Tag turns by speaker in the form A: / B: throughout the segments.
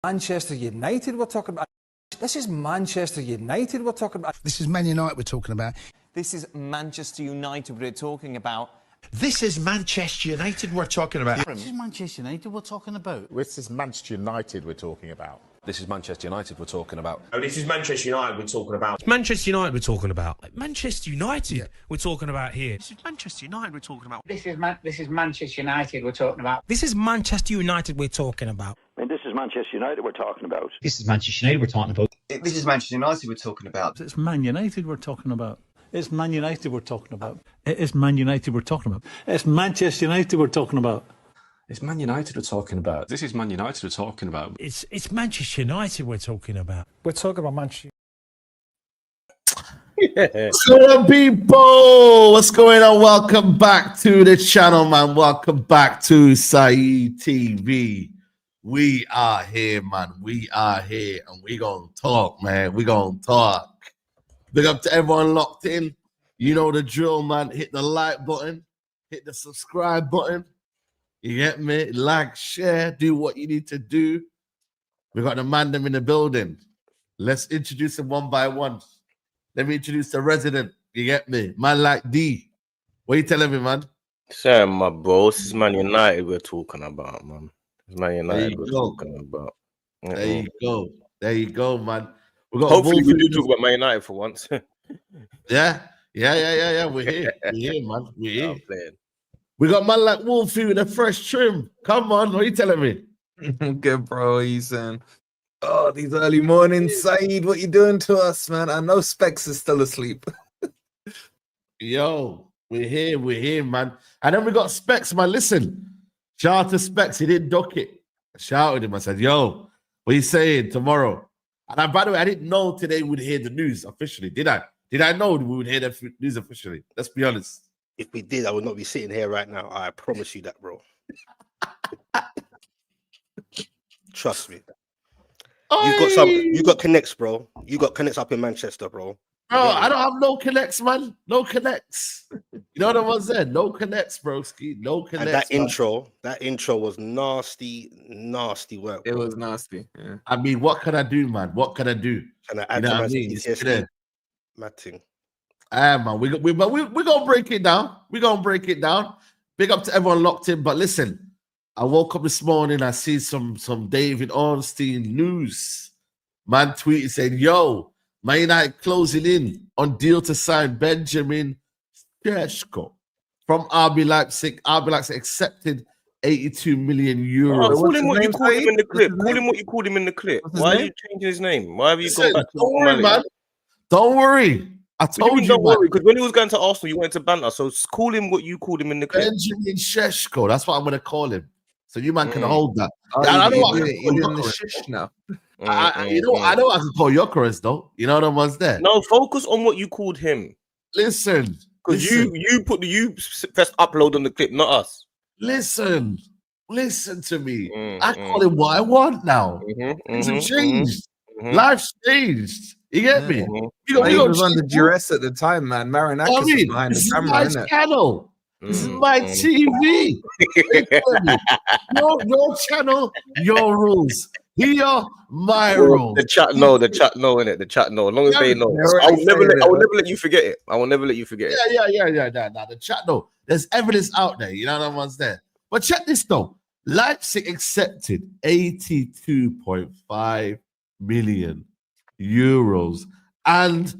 A: Manchester United we're talking about. This is Manchester United we're talking about.
B: This is Man United we're talking about.
C: This is Manchester United we're talking about.
D: This is Manchester United we're talking about.
E: This is Manchester United we're talking about.
F: This is Manchester United we're talking about.
G: This is Manchester United we're talking about.
H: Oh, this is Manchester United we're talking about.
I: It's Manchester United we're talking about. Manchester United we're talking about here.
D: This is Manchester United we're talking about.
J: This is Manchester United we're talking about.
I: This is Manchester United we're talking about.
K: And this is Manchester United we're talking about.
L: This is Manchester United we're talking about.
M: This is Manchester United we're talking about.
E: It's Man United we're talking about. It's Man United we're talking about. It's Man United we're talking about. It's Manchester United we're talking about.
G: It's Man United we're talking about.
N: This is Man United we're talking about.
I: It's Manchester United we're talking about.
A: We're talking about Manchester.
O: What's going on, people? What's going on? Welcome back to the channel, man. Welcome back to Saeed TV. We are here, man. We are here, and we gonna talk, man. We gonna talk. Big up to everyone locked in. You know the drill, man. Hit the like button. Hit the subscribe button. You get me? Like, share, do what you need to do. We got the man them in the building. Let's introduce them one by one. Let me introduce the resident. You get me? Man like D. What you telling me, man?
P: Sir, my bro, this is Man United we're talking about, man. It's Man United we're talking about.
O: There you go. There you go, man. We got
P: Hopefully we do talk about Man United for once.
O: Yeah. We're here. We're here, man. We're here.
P: Playing.
O: We got man like Wolfie with a fresh trim. Come on, what are you telling me?
Q: Good, bro. He's saying, oh, these early mornings, Saeed, what you doing to us, man? I know Specs is still asleep.
O: Yo, we're here, man. And then we got Specs, man. Listen, shout out to Specs. He didn't duck it. I shouted him. I said, yo, what are you saying tomorrow? And by the way, I didn't know today we'd hear the news officially, did I? Did I know we would hear the news officially? Let's be honest.
R: If we did, I would not be sitting here right now. I promise you that, bro. Trust me. You got connects, bro. You got connects up in Manchester, bro.
O: Bro, I don't have no connects, man. No connects. You know what I was saying? No connects, broski. No connects.
R: And that intro was nasty work.
Q: It was nasty. Yeah.
O: I mean, what can I do, man? What can I do?
R: And I add to my PTSD. Matting.
O: Man, we're gonna break it down. We're gonna break it down. Big up to everyone locked in. But listen, I woke up this morning, I see some David Ornstein news. Man tweeted saying, yo, Man United closing in on deal to sign Benjamin Šeško from RB Leipzig. RB Leipzig accepted 82 million euros.
P: Call him what you called him in the clip. Call him what you called him in the clip. Why are you changing his name? Why have you gone back to
O: Don't worry, man. Don't worry. I told you,
P: don't worry, because when he was going to Arsenal, you wanted to banter. So call him what you called him in the clip.
O: Benjamin Šeško. That's what I'm going to call him. So you man can hold that.
Q: Oh,
O: I know
Q: what I can call the shish now.
O: I know I can call Jokeres though. You know what was there?
P: No, focus on what you called him.
O: Listen,
P: because you pressed upload on the clip, not us.
O: Listen to me. I call him what I want now. Things have changed. Life's changed. You get me?
Q: He was under duress at the time, man. Marinakis was behind the camera,
O: isn't it? Channel. This is my TV. Your channel, your rules. Here, my rules.
P: The chat, no, innit? The chat, no. As long as they know, I will never let you forget it. I will never let you forget it.
O: Yeah. Nah, the chat, no. There's evidence out there. You know what one's there. But check this though. Leipzig accepted 82.5 million euros and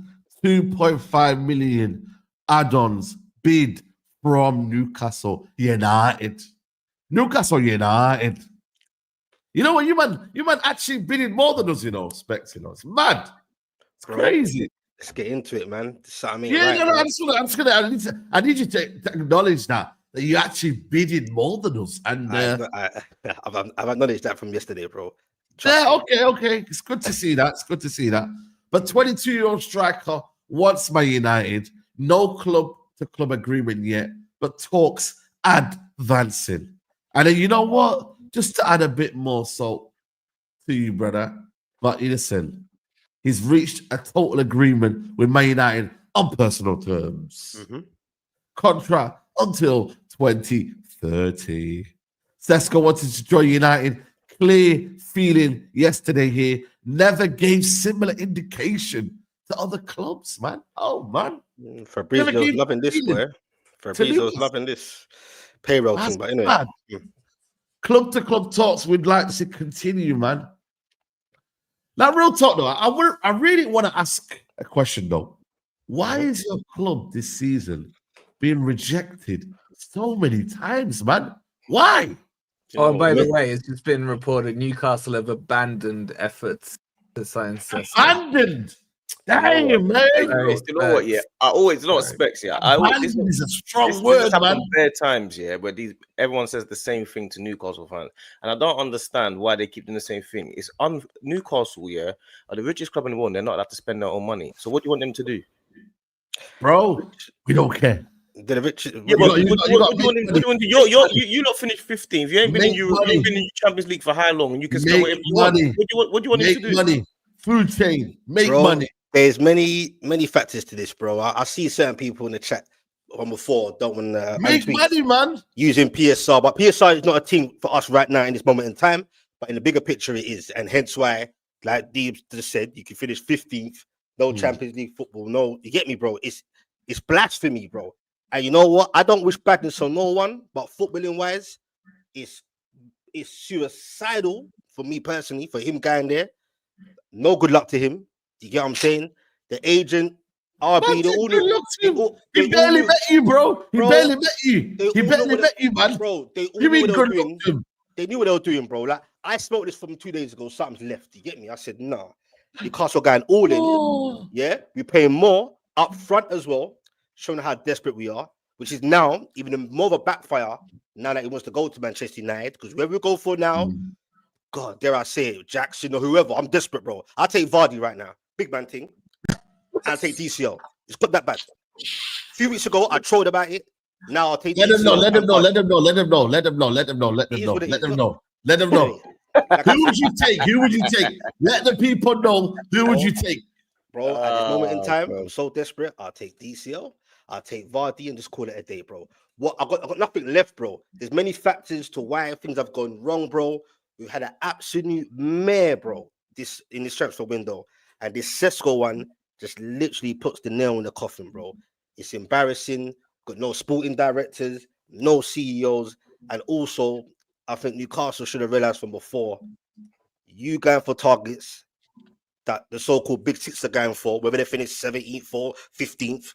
O: 2.5 million add-ons bid from Newcastle United. You know what? You man actually bidding more than us, Specs, It's mad. It's crazy.
R: Let's get into it, man. I mean,
O: I need you to acknowledge that you actually bidding more than us. And
R: I've acknowledged that from yesterday, bro.
O: Okay. It's good to see that. But 22-year-old striker wants Man United. No club-to-club agreement yet, but talks advancing. And then you know what? Just to add a bit more salt to you, brother. But listen, he's reached a total agreement with Man United on personal terms. Contract until 2030. Sesko wanted to join United clear feeling yesterday here. Never gave similar indication to other clubs, man. Oh, man.
R: Fabrizio's loving this, boy. Fabrizio's loving this payroll thing, but anyway.
O: Club to club talks would like to continue, man. Now, real talk though, I really want to ask a question though. Why is your club this season being rejected so many times, man? Why?
Q: Oh, by the way, it's just been reported Newcastle have abandoned efforts to sign Sesko.
O: Abandoned. Damn, man.
P: You know what? Yeah, I always not specs. Yeah,
O: This is a strong word, man.
P: Bare times, yeah, where everyone says the same thing to Newcastle fans, and I don't understand why they keep doing the same thing. It's Newcastle, yeah, are the richest club in the world. They're not allowed to spend their own money. So what do you want them to do,
O: bro? We don't care.
P: They're the richest. Yeah, but you not finished 15th. You ain't been in Europe. You've been in Champions League for how long? And you can spend whatever you want. What do you want them to do?
O: Money, food chain, make money.
R: There's many factors to this, bro. I see certain people in the chat on before don't want to
O: make money, man.
R: Using PSR, but PSR is not a team for us right now in this moment in time. But in the bigger picture, it is, and hence why, like Deebs just said, you can finish 15th, no Champions League football, no. You get me, bro? It's blasphemy, bro. And you know what? I don't wish badness on no one, but footballing wise, it's suicidal for me personally. For him going there, no good luck to him. You get what I'm saying? The agent, RB,
O: he barely met you, bro. He barely met you. He barely met you, man.
R: Bro, they knew what they were doing, bro. Like, I smelled this from 2 days ago. Something's left. You get me? I said, nah. Newcastle going all in. Yeah, we're paying more up front as well, showing how desperate we are, which is now even more of a backfire now that he wants to go to Manchester United. Because where we go for now, God, dare I say it, Jackson or whoever, I'm desperate, bro. I'll take Vardy right now. Big man thing. I'll take DCL. It's got that bad. A few weeks ago, I trolled about it. Now I'll take
O: Let him know. Let him know. Let him know. Let him know. Let him know. Let him know. Let him know. Let him know. Let him know. Who would you take? Who would you take? Let the people know. Who would you take?
R: Bro, at this moment in time, I'm so desperate. I'll take DCL. I'll take Vardy and just call it a day, bro. What I got nothing left, bro. There's many factors to why things have gone wrong, bro. We've had an absolute mare, bro, in this transfer window. And this Sesko one just literally puts the nail in the coffin, bro. It's embarrassing. Got no sporting directors, no CEOs. And also, I think Newcastle should have realized from before, you going for targets that the so-called big six are going for, whether they finish 17th or 15th,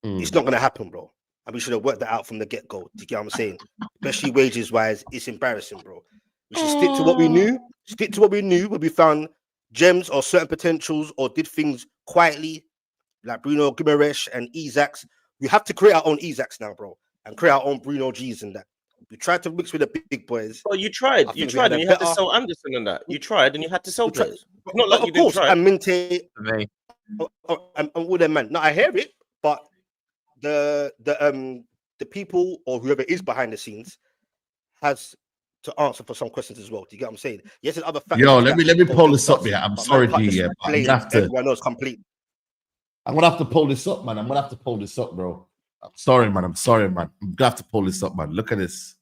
R: it's not going to happen, bro. And we should have worked that out from the get-go. Do you get what I'm saying? Especially wages-wise, it's embarrassing, bro. We should stick to what we knew. Stick to what we knew, where we found gems or certain potentials or did things quietly, like Bruno Guimaraes and Isaacs. We have to create our own Isaacs now, bro, and create our own Bruno G's and that. We tried to mix with the big boys.
P: Oh, you tried. You tried, and you had to sell Anderson and that. You tried, and you had to sell players. Not like you didn't try.
R: And Minte and all them, man. No, I hear it, but the people or whoever is behind the scenes has to answer for some questions as well. Do you get what I'm saying? Yes, there's other factors.
O: Yo, let me pull this up here. I'm sorry, D. I'm gonna have to.
R: Everyone else complete.
O: I'm gonna have to pull this up, man. I'm gonna have to pull this up, bro. I'm sorry, man. I'm gonna have to pull this up, man. Look at this.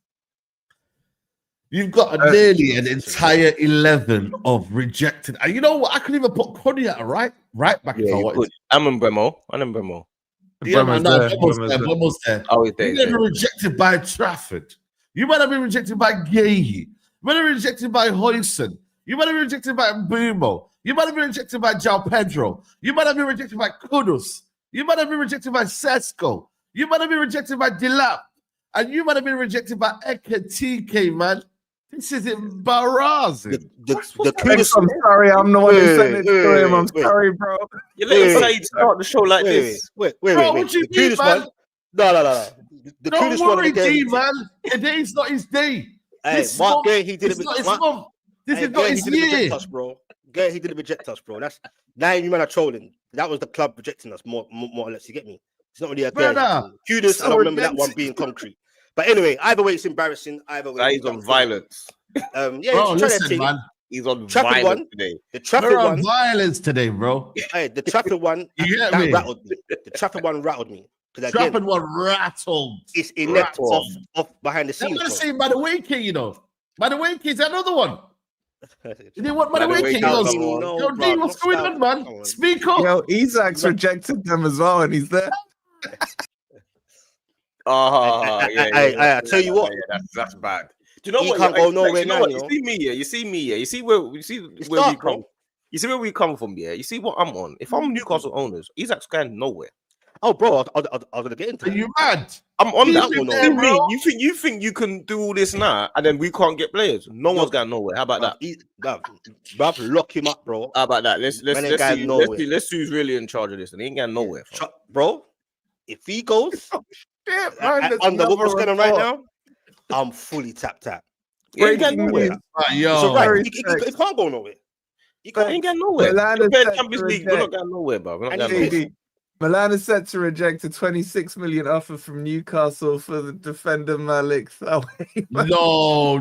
O: You've got nearly an entire 11 of rejected. And you know what? I couldn't even put Cunha right back.
P: Yeah, you could. I'm in Bremo.
O: Yeah, man, Bremo's there.
P: Oh, he's there.
O: You never rejected by Trafford. You might have been rejected by Gueye. You might have been rejected by Hoyson. You might have been rejected by Mbumo. You might have been rejected by João Pedro. You might have been rejected by Kudus. You might have been rejected by Sesko. You might have been rejected by Dilap. And you might have been rejected by Ekatike, man. This is embarrassing.
Q: The Kudus. I'm sorry, I'm the one who sent it to him. I'm sorry, bro.
P: You let Saeed start the show like this.
R: Wait.
O: What you mean, man?
R: No.
O: Don't worry, D, man. Today's not his day.
R: Hey, Mark Gay, he did it.
O: This is not his year.
R: Gay, he didn't reject us, bro. That's now you men are trolling. That was the club rejecting us, more or less. You get me? It's not really a Gay. Kudos, I don't remember that one being concrete. But anyway, either way, it's embarrassing. Either way,
P: he's on violence.
O: Bro, listen, man.
P: He's on
R: Trafford
P: violence
R: one
P: today.
R: The Trafford
O: We're on
R: one,
O: violence today, bro.
R: Hey, the Trafford one, that rattled me. The Trafford one rattled me.
O: Trafford one rattled.
R: It's inept off behind the scenes.
O: I'm gonna say by the way, King, you know. By the way, King, is another one. You didn't want money away, King. Yo, D, what's going on, man? Speak up.
Q: Yo, Isaac's rejected them as well, and he's there.
P: I
R: tell you what,
P: that's bad. Do you know
R: he
P: what?
R: Can't go nowhere now.
P: You see me here. You see me here. You see where we come. You see where we come from. Yeah. You see what I'm on. If I'm Newcastle owners, Isaac's going nowhere.
R: Oh, bro, I was gonna get into.
O: Are you mad?
P: I'm on that
O: You
P: one.
O: there, bro?
P: You think you can do all this now, and then we can't get players? No one's going nowhere. How about that?
R: Bruv, lock him up, bro.
P: How about that? Let's see who's really in charge of this, and he ain't going nowhere,
R: bro. If he goes under what's going on right now, I'm fully tapped out. He ain't going nowhere. He can't go nowhere. He ain't going nowhere. Champions League, we're not going nowhere, bro. We're not going nowhere.
Q: Milan is set to reject a 26 million offer from Newcastle for the defender Malik.
O: No.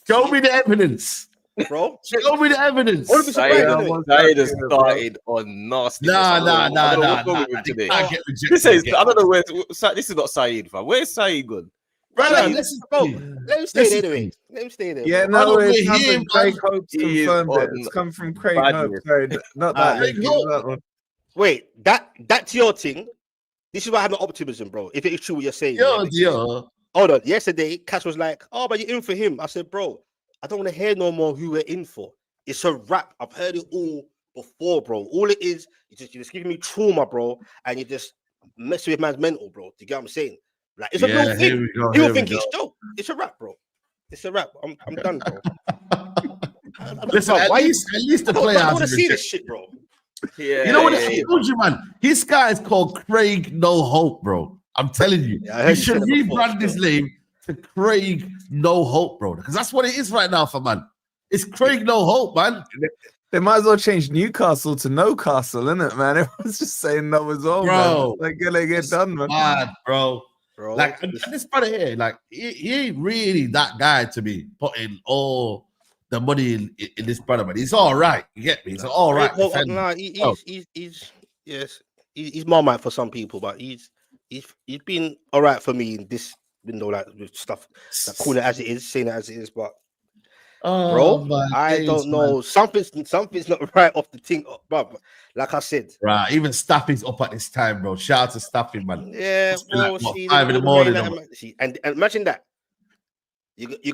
O: Show me the evidence,
R: bro.
O: Show me the evidence.
P: Saeed has started on nasty.
O: Nah.
P: I don't know where. This is not Saeed, fam. Where's Saeed good?
O: Brother,
R: let him stay there anyway. Let him stay there.
Q: Yeah, no, it's come from Craig Hope's confirmed it. It's come from Craig Hope. Sorry, not that. That one.
R: Wait, that's your thing. This is why I have no optimism, bro. If it is true what you're saying. Hold on. Yesterday, Cass was like, "Oh, but you're in for him." I said, "Bro, I don't want to hear no more who we're in for. It's a wrap. I've heard it all before, bro. All it is, you're just giving me trauma, bro, and you're just messing with man's mental, bro. Do you get what I'm saying? Like, it's a real thing. People think it's joke. It's a wrap, bro. It's a wrap. I'm done, bro.
O: Listen, at least the player
R: I want to see this shit, bro.
O: Yeah, you know what I told you, man? His guy is called Craig No Hope, bro. I'm telling you. He should rebrand his name to Craig No Hope, bro. Because that's what it is right now for man. It's Craig No Hope, man.
Q: They might as well change Newcastle to No Castle, innit, man? Everyone's just saying no as well,
O: bro.
Q: Man. They're gonna get done, man.
O: Mad, bro. Like this brother here, like he ain't really that guy to be putting all the money in this brother, man. He's all right. You get me? He's all right.
R: He's Marmite for some people, but he's been all right for me in this window, like with stuff, like calling it as it is, saying it as it is, but. Bro, I don't know. Man. Something's not right off the thing, bro. Like I said,
O: right. Even Staffy's up at this time, bro. Shout out to Staffy, man.
R: Yeah, bro.
O: Like, 5 in the morning.
R: And imagine that you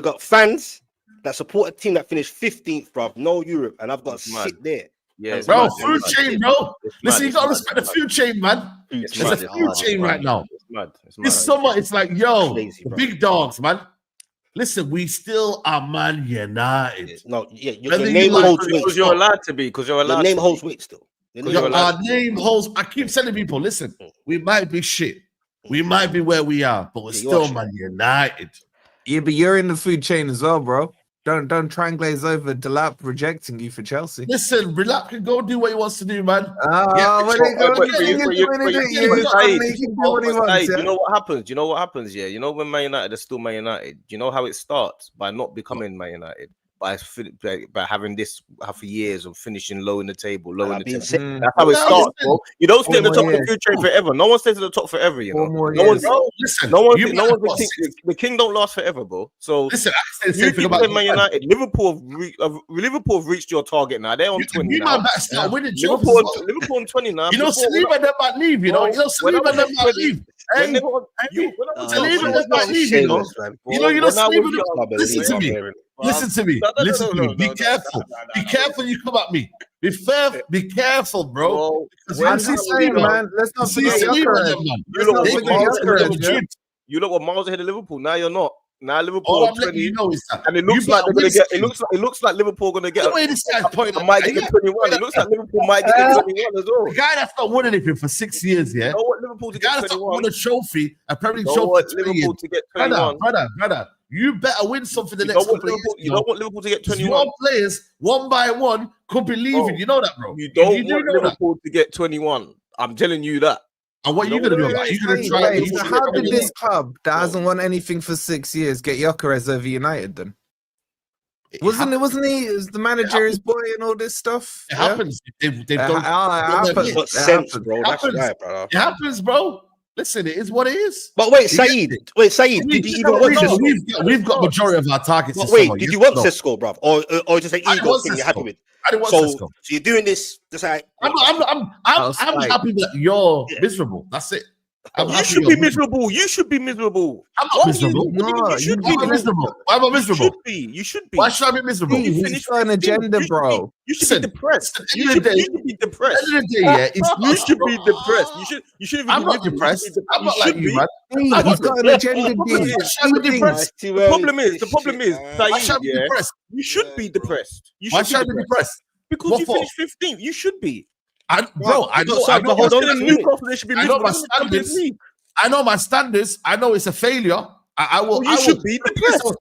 R: got fans that support a team that finished 15th, bro. No Europe, and I've got to sit there.
O: Yeah, bro. Food chain, bro. Listen, you got to respect the food chain, man. There's a food chain right now. This summer, it's like, yo, the big dogs, man. Listen, we still are Man United.
R: No, yeah, your name holds weight.
P: Because you're allowed to be. Because you're allowed.
R: Your name holds weight still.
O: Our name holds. I keep telling people, listen, we might be shit. We might be where we are, but we're still Man United.
Q: Yeah, but you're in the food chain as well, bro. Don't try and glaze over Delap rejecting you for Chelsea.
O: Listen, Delap can go do what he wants to do, man.
P: You know what happens? Yeah, you know when Man United are still Man United. You know how it starts by not becoming Man United. By having this for years of finishing low in the table, That's how it starts, bro. You don't stay at the top of the food chain forever. No one stays at the top forever, you know. No one thinks the king don't last forever, bro. So
O: listen,
P: you keep saying Man United. Liverpool have reached your target now. They're on 20 now. Liverpool on 20 now.
O: You know, Saliba them might leave. You know, Saliba them might leave. Listen to me. Be careful. Be careful. You come at me. Be careful, bro.
Q: I'm saying, man. Let's not forget
P: you look what miles ahead of Liverpool. Now you're not. Now Liverpool
O: all I'm letting you know is that,
P: and it looks like they're gonna get. It looks like Liverpool gonna get.
O: The way this guy's pointing,
P: might get 21. It looks like Liverpool might get 21 as well.
O: The guy that's not won anything for 6 years, yeah.
P: You know what Liverpool to
O: the guy
P: get
O: that's
P: 21.
O: not won a trophy, a Premier League trophy.
P: Liverpool to get 21.
O: Brother, you better win something the next couple of years.
P: You don't want Liverpool to get 21.
O: Your players, one by one, could be leaving. You know that, bro.
P: You don't want Liverpool to get 21. I'm telling you that.
O: And what are you going to do about it? You're going to try.
Q: So how did this club that hasn't won anything for 6 years get Gyökeres over United then? Wasn't he? Is the manager his boy and all this stuff?
O: It happens. They've done.
R: It happens, bro. That's right, brother.
O: It happens, bro. Listen, it is what it is.
R: But wait, Saeed, did you even want
O: we've got majority of our targets.
R: But wait, did you want Sesko, bruv? Or just an ego thing you're happy with?
O: I didn't want Sesko.
R: So you're doing this, just like
O: I'm happy that you're miserable. That's it.
P: You should be miserable. You should be miserable.
O: I'm not miserable.
P: You should be
O: miserable. Why am I miserable?
P: You should be.
O: Why should I be miserable?
Q: He's got an agenda, bro.
P: You should be depressed. You should be depressed.
O: You
P: should be depressed. You should.
O: I'm not depressed. I'm not like you, man.
Q: He's got an agenda.
O: The
P: problem is,
O: why should I be depressed?
P: You should be depressed.
O: Why should I be depressed?
P: Because you finished 15th. You should be.
O: I know my standards. I know it's a failure. I will.
P: You should be depressed.
O: The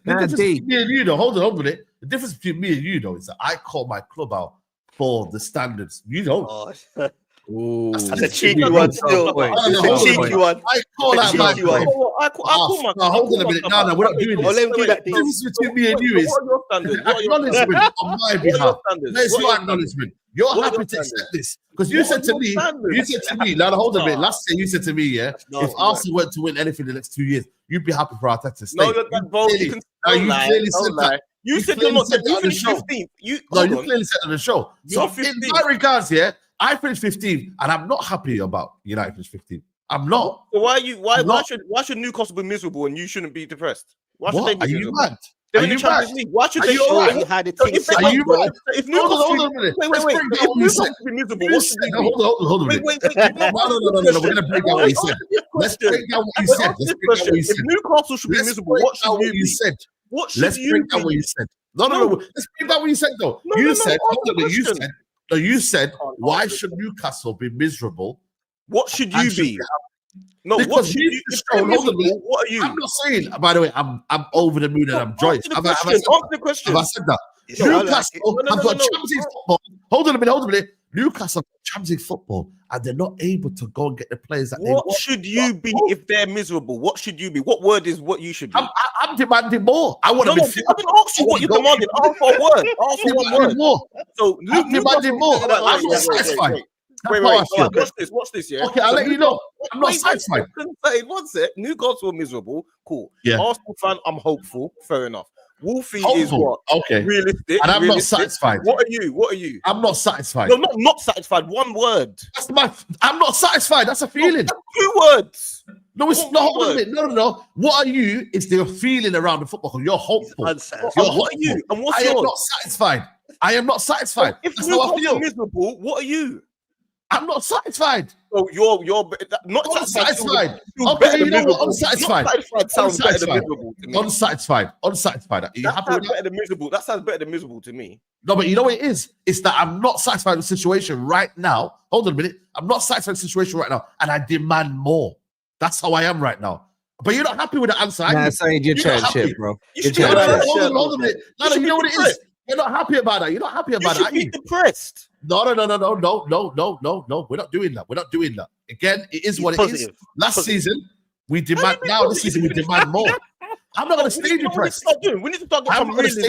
O: difference between me and you, though. Hold on a minute. The difference between me and you, though, is that I call my club out for the standards. You don't.
R: That's a cheeky one still. It's a cheeky one.
O: I call out my club. Hold on a minute. No, we're not doing this.
R: Let him do that.
O: The difference between me and you is acknowledgement on my behalf. There's your acknowledgement. You're happy to accept this because you said to me, now hold on a minute. Last year you said to me, if Arsenal were to win anything in the next 2 years, you'd be happy for Arteta to stay.
P: No, you're that bold. You clearly said that. You said you're not. You finished 15th. You
O: clearly said on the show. So in my regards, I finished 15th, and I'm not happy about United finished 15th. I'm not.
P: So why should Newcastle be miserable and you shouldn't be depressed? Why should they be
O: miserable? Are you mad?
P: They're in the Champions League. Why should they
O: show
P: you had a team? If Newcastle be miserable, what should they do?
O: Hold on.
P: Wait.
O: No. We're going to break down what you said. Let's break down what you said.
P: If Newcastle should be miserable, what should you
O: said?
P: Let's
O: break down what you said. No. Let's break down what you said, though. You said, why should Newcastle be miserable?
P: What should you be? No,
O: what should you be? What are you? I'm not saying, by the way, I'm over the moon and I'm joyous. Have I said that? Newcastle have got Champions League football. Hold on a minute. Newcastle have Champions League football and they're not able to go and get the players that they want.
P: What should you be if they're miserable? What should you be? What word is what you should be?
O: I'm demanding more. I want to be.
P: I didn't ask you what you're demanding. Ask for a word. Ask for one word.
O: More.
P: So
O: I'm demanding more. I'm not satisfied.
P: Wait, watch this, yeah?
O: Okay, I'll let you know. I'm not satisfied.
P: One sec. Newcastle miserable. Cool.
O: Yeah.
P: Arsenal fan, I'm hopeful. Fair enough. Wolfie is what?
O: Okay.
P: Realistic.
O: And I'm not satisfied.
P: What are you?
O: I'm not satisfied.
P: No, not satisfied. One word.
O: I'm not satisfied. That's a feeling.
P: Two words.
O: No, it's not. Hold on a minute. No. What are you? Is the feeling around the football? You're hopeful.
P: What are you? And what's yours?
O: I am not satisfied. I am not satisfied.
P: If you're miserable, what are you?
O: I'm not satisfied.
P: So you're not
O: satisfied. Okay, you know what? Unsatisfied.
P: Sounds better than miserable to me.
O: Unsatisfied. Are you happy with that?
P: Better than miserable. That sounds better than miserable to me.
O: No, but you know what it is? It's that I'm not satisfied with the situation right now. Hold on a minute. I'm not satisfied with the situation right now, and I demand more. That's how I am right now. But you're not happy with the answer.
Q: Nah, Saeed, you're chatting shit, bro.
O: Hold on a minute. No, you know what it is? You're not happy about that. You're not happy about that.
P: You should be depressed.
O: No. We're not doing that. Again, it is what it is. Last season, we demand. Now this season, we demand more. I'm not going to stay depressed.
P: We need to start getting some realism.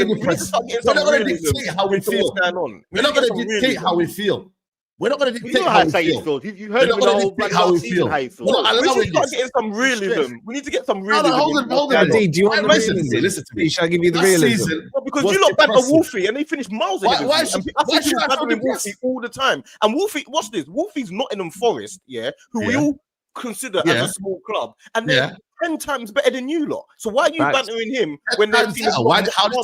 O: We're not going to dictate how we feel. We're not going to dictate how we feel. We're not going to dictate how we feel.
R: You heard it all.
O: How we feel.
P: We need to start getting some realism. We need to get some realism.
O: Hold on.
Q: Do you want the realism?
O: Listen to me.
Q: Shall I give you the realism?
P: Because you lot banter Wolfie and they finish miles ahead of you.
O: Why should I feel
P: Wolfie all the time? And Wolfie, watch this. Wolfie's Nottingham Forest, who we all consider as a small club, and they're 10 times better than you lot. So why are you bantering him when they're
O: how did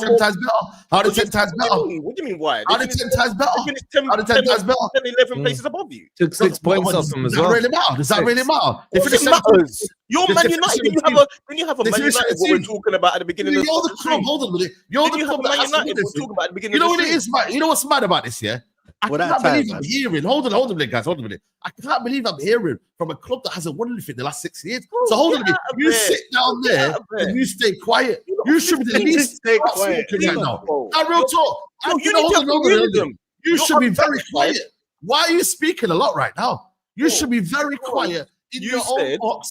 O: 10 times better? How did 10 times better?
P: What do you mean why?
O: How did 10 times better?
P: How did 10 times better? 11 places above you.
Q: Took 6 points off them as well.
O: Does that really matter?
P: It matters. You're Man United. Then you have a Man United. What we're talking about at the beginning of the club.
O: Hold on a minute. You're the club that has to win this. You know what it is, man? You know what's mad about this, yeah? I can't believe I'm hearing. Hold on a minute, guys. Hold on a minute. I can't believe I'm hearing from a club that hasn't won anything in the last 6 years. So hold on a minute. You sit down there and you stay quiet. You should be the least stay quiet right now. Now, real talk. You should be very quiet. Why are you speaking a lot right now? You should be very quiet in your own box,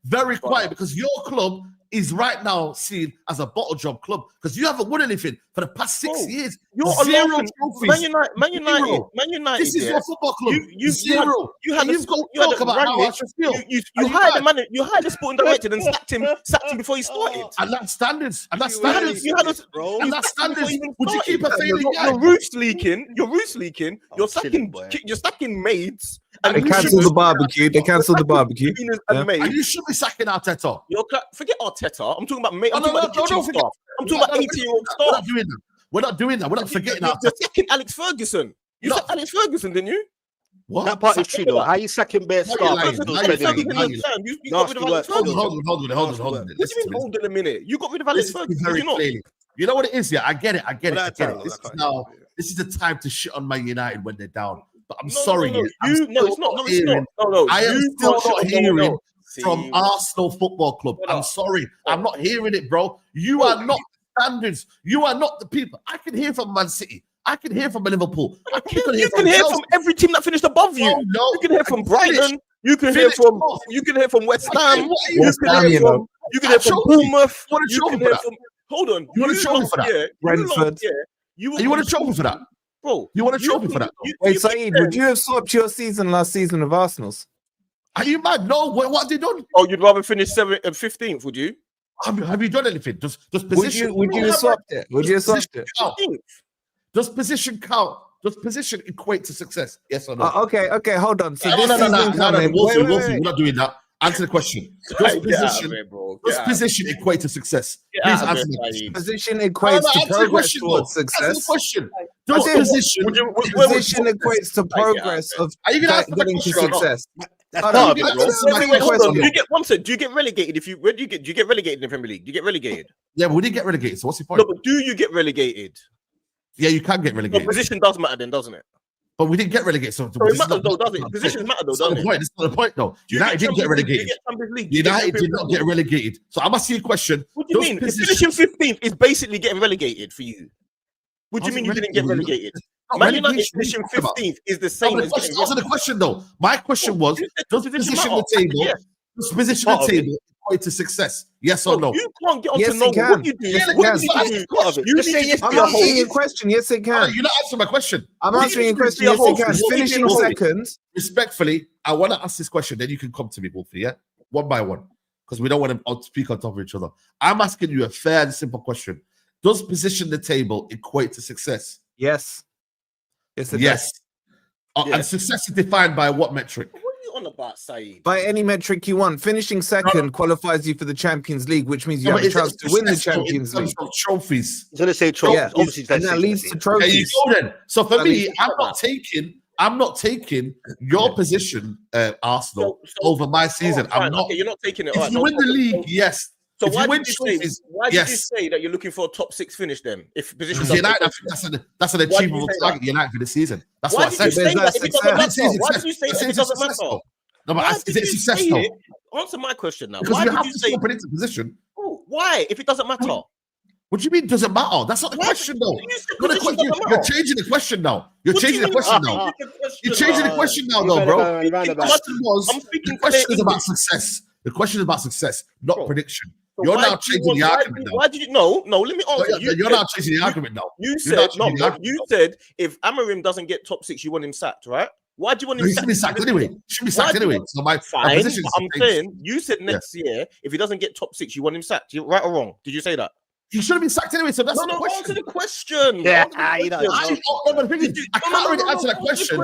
O: very quiet, because your club is right now seen as a bottle job club because you haven't won anything for the past 6 years.
P: You're
O: Zero
P: alone.
O: trophies.
P: Man United.
O: This is your football club. Zero.
P: You had
O: you've got to talk about how I should feel.
P: You hired the manager. You hired the sporting director and sacked him before he started.
O: And that's standards. And that's standards. And that's standards. Would you keep a failing guy?
P: Your roof's leaking. You're stacking maids.
Q: They cancelled the barbecue.
O: And you should be sacking Arteta.
P: Forget Arteta. I'm talking about mate. I'm talking about the kitchen staff. I'm talking about 18-year-old staff.
O: We're not doing that. We're not forgetting Arteta.
P: You're sacking Alex Ferguson. You sacked Alex Ferguson, didn't you?
O: What?
R: That part is true though. How you sacking bare staff?
O: Hold on.
P: What do you mean hold on a minute? You got rid of Alex Ferguson.
O: You know what it is, yeah? I get it. This is the time to shit on Man United when they're down. But I'm sorry.
P: It's not.
O: I am still not hearing from Arsenal Football Club. I'm sorry. I'm not hearing it, bro. You are not standards. You are not the people. I can hear from Man City. I can hear from Liverpool.
P: You can hear from every team that finished above you.
O: No,
P: you can hear from Brighton. You can hear from West Ham. You can hear from Bournemouth. Hold on.
O: You want a trophy for that?
Q: Brentford.
O: You want a trophy for that?
P: Bro,
O: you want a trophy for that?
Q: Wait, Saeed, would you have swapped your season last season with Arsenal's?
O: Are you mad? No. What have they done?
P: Oh, you'd rather finish 7th and 15th, would you?
O: Have you done anything? Does position?
Q: Would you have swapped it? Would you have swapped it?
O: Does position count? Does position equate to success? Yes or no?
Q: Okay, hold on. So
O: no. We're not doing that. Answer the question. Does position equate to success? Please answer the question.
Q: Position equates to progress towards success.
O: Answer the question.
Q: Does position equates to progress of getting to success?
P: Do you get relegated do you get relegated in the Premier League? Do you get relegated?
O: Yeah, but we didn't get relegated. So what's the point?
P: No, but do you get relegated?
O: Yeah, you can get relegated.
P: No, position does matter then, doesn't it?
O: But we didn't get relegated. So
P: it matters though, does it? Positions matter though, doesn't it?
O: That's not the point though. United didn't get relegated. United did not get relegated. So I'm asking you a question.
P: What do you mean? Finishing 15th is basically getting relegated for you. What do you mean you didn't get relegated? Man United finishing 15th is the same as getting relegated.
O: Answer the question though. My question was, does position the table equate to success? Yes or no?
P: You can't get on to know what you do.
Q: I'm asking you a question. Yes, it can.
O: You're not answering my question.
Q: I'm answering a question. Yes, it can. Finishing second.
O: Respectfully, I want to ask this question. Then you can come to me, Wolfie. Yeah, one by one, because we don't want to speak on top of each other. I'm asking you a fair and simple question. Does position the table equate to success?
Q: Yes.
O: Yes. And success is defined by what metric?
P: On about, Saeed?
Q: By any metric you want. Finishing second qualifies you for the Champions League, which means you have a chance to win the Champions League.
O: Trophies.
R: He's going to say trophies.
Q: Yeah, obviously, and that leads to trophies.
O: There you go then. So for me, I'm not taking your position, Arsenal, over my season. I'm not.
P: Okay, you're not taking it.
O: If you win the league, yes.
P: So why did you say that you're looking for a top 6 finish then? If position
O: United, I think that's an achievable target United for this season. That's what I said.
P: Why did you say that if it doesn't matter?
O: No, but is it success though?
P: Answer my question now.
O: Because you have to still predict the position.
P: Why? If it doesn't matter?
O: What do you mean doesn't matter? That's not the question though. You're changing the question now. You're changing the question now. You're changing the question now though, bro. The question is about success. The question is about success, not prediction. You're now changing the argument now.
P: Why did you? No, let me answer.
O: You're now changing the argument now.
P: You said if Amorim doesn't get top 6, you want him sacked, right? Why do you want him sacked?
O: He should be sacked anyway. So my position is
P: I'm saying you said next year if he doesn't get top 6, you want him sacked. Right or wrong? Did you say that?
O: He should have been sacked anyway. So that's not the question.
P: Answer the question.
R: Yeah,
O: I can't really answer that question.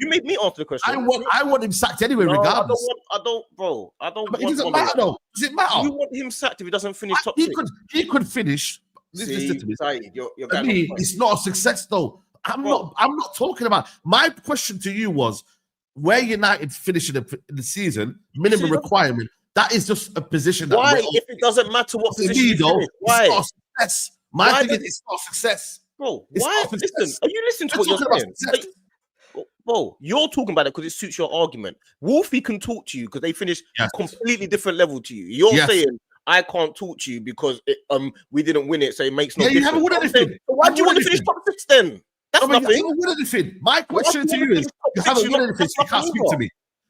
P: You made me answer the question.
O: I want him sacked anyway, regardless.
P: I don't.
O: But it doesn't matter though. Does it matter?
P: You want him sacked if he doesn't finish top 6?
O: He could finish.
P: Listen to me.
O: For me, it's not a success though. I'm not talking about. My question to you was where United finish in the season, minimum requirement. That is just a position.
P: Why? If it doesn't matter what position you finish, why?
O: It's not success. My thing is it's not success.
P: Bro, why? Listen, are you listening to what you're saying? Bro, you're talking about it because it suits your argument. Wolfie can talk to you because they finished completely different level to you. You're saying I can't talk to you because we didn't win it, so it makes no difference.
O: You haven't won anything.
P: So why do you want to finish top 6 then? That's nothing.
O: You haven't won anything. My question to you is: you haven't won anything. So you can't speak to me.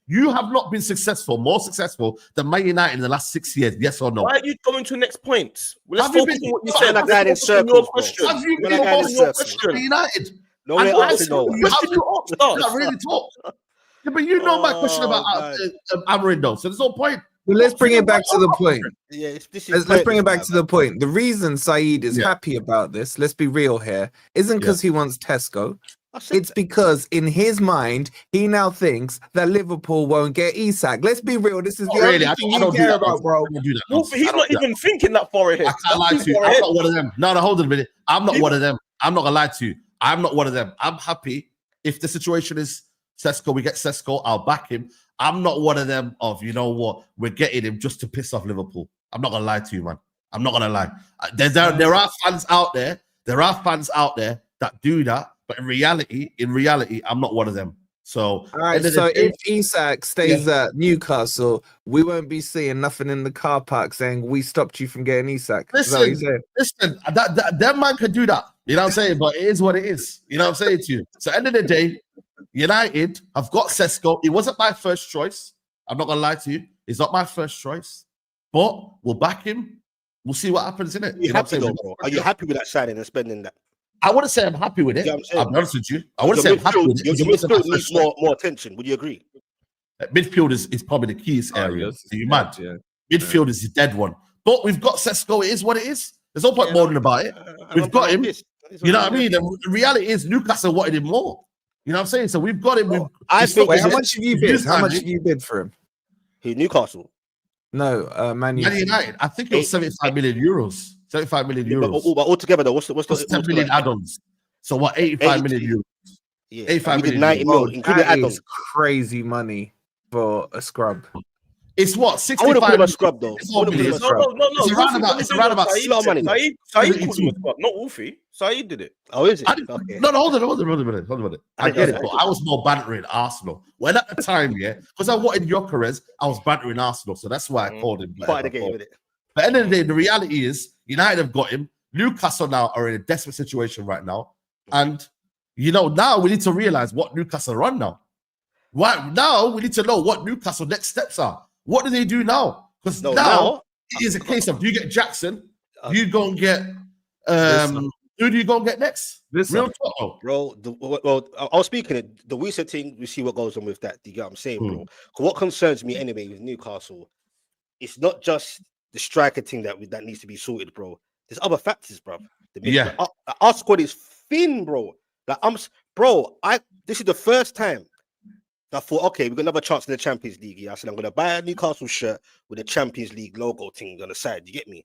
O: You have not been more successful than Man United in the last 6 years. Yes or no?
P: Why are you going to the next point? Well, let's
O: Have you
P: focus
O: been-
P: on what you
O: Have
P: said.
O: you
P: Let's
R: been
P: focus on
R: circles,
P: your
R: bro?
P: question.
O: Have you
R: You're
O: been
R: like
O: more
R: in
O: successful
P: circles.
O: than United?
R: No,
O: And
R: we're
O: I
R: asking no.
O: have you not really talk? Yeah, but you know my question about Amarin though, so there's no point.
Q: Well, let's bring it back to the point.
R: Yeah, this is
Q: Let's bring it back to the point. The reason Saeed is
O: Yeah.
Q: happy about this, let's be real here, isn't because he wants Tesco. It's because in his mind, he now thinks that Liverpool won't get Isak. Let's be real. This is the only thing you care about, bro.
O: I don't do that.
P: Wolf, he's not even thinking that far ahead.
O: I can't lie to you. I'm not one of them. No, hold on a minute. I'm not one of them. I'm not gonna lie to you. I'm not one of them. I'm happy if the situation is Sesko, we get Sesko, I'll back him. I'm not one of them of, you know what, we're getting him just to piss off Liverpool. I'm not gonna lie to you, man. I'm not gonna lie. There are fans out there. There are fans out there that do that, but in reality, I'm not one of them. So,
Q: all right. So if Isak stays at Newcastle, we won't be seeing nothing in the car park saying we stopped you from getting Isak.
O: Listen, that man can do that. You know what I'm saying? But it is what it is. You know what I'm saying to you? So, end of the day, United have got Sesko. It wasn't my first choice. I'm not gonna lie to you. It's not my first choice. But we'll back him. We'll see what happens in it.
R: Are you happy though, bro? Are you happy with that signing and spending that?
O: I wouldn't say I'm happy with it.
R: Yeah,
O: I'll be honest with you. I wouldn't say I'm happy with it.
R: Your midfield needs more attention. Would you agree?
O: Midfield is probably the keyest area. Are you mad? Midfield is the dead one. But we've got Sesko. It is what it is. There's no point moaning about it. We've got him. You know what I mean? The reality is Newcastle wanted him more. You know what I'm saying? So we've got him.
Q: I think. Wait, how much have you bid? How much have you bid for him?
R: Who? Newcastle?
Q: No, Man
O: United. I think it was 75 million euros. 75 million euros.
R: But altogether, though, what's the
O: 10 million add-ons? So what? 85 million euros.
R: Yeah,
O: 85 million.
R: 90 mil, including add-ons.
Q: Crazy money for a scrub.
O: It's what? 65.
R: I would have put him a scrub though.
O: No. It's around about
P: Saeed called him a scrub, not Wolfie. Saeed did it.
R: Oh, is it?
O: Okay. No, hold on a minute. I get it, but I was more bantering Arsenal. When at the time, because I wanted Gyökeres, I was bantering Arsenal, so that's why I called him.
R: Part of the game with it.
O: But at the end of the day, the reality is United have got him. Newcastle now are in a desperate situation right now, and now we need to realize what Newcastle are on now. Right now, we need to know what Newcastle next steps are. What do they do now? Because now it is a case of, do you get Jackson? You go and get who do you go and get next? Real talk,
R: bro. I was speaking it. The recent thing, we see what goes on with that. Do you get what I'm saying, bro? What concerns me anyway with Newcastle, it's not just the striker thing that needs to be sorted, bro. There's other factors, bro. Our squad is thin, bro. Like this is the first time I thought, okay, we've got another chance in the Champions League. Yeah, I said I'm gonna buy a Newcastle shirt with a Champions League logo thing on the side. You get me,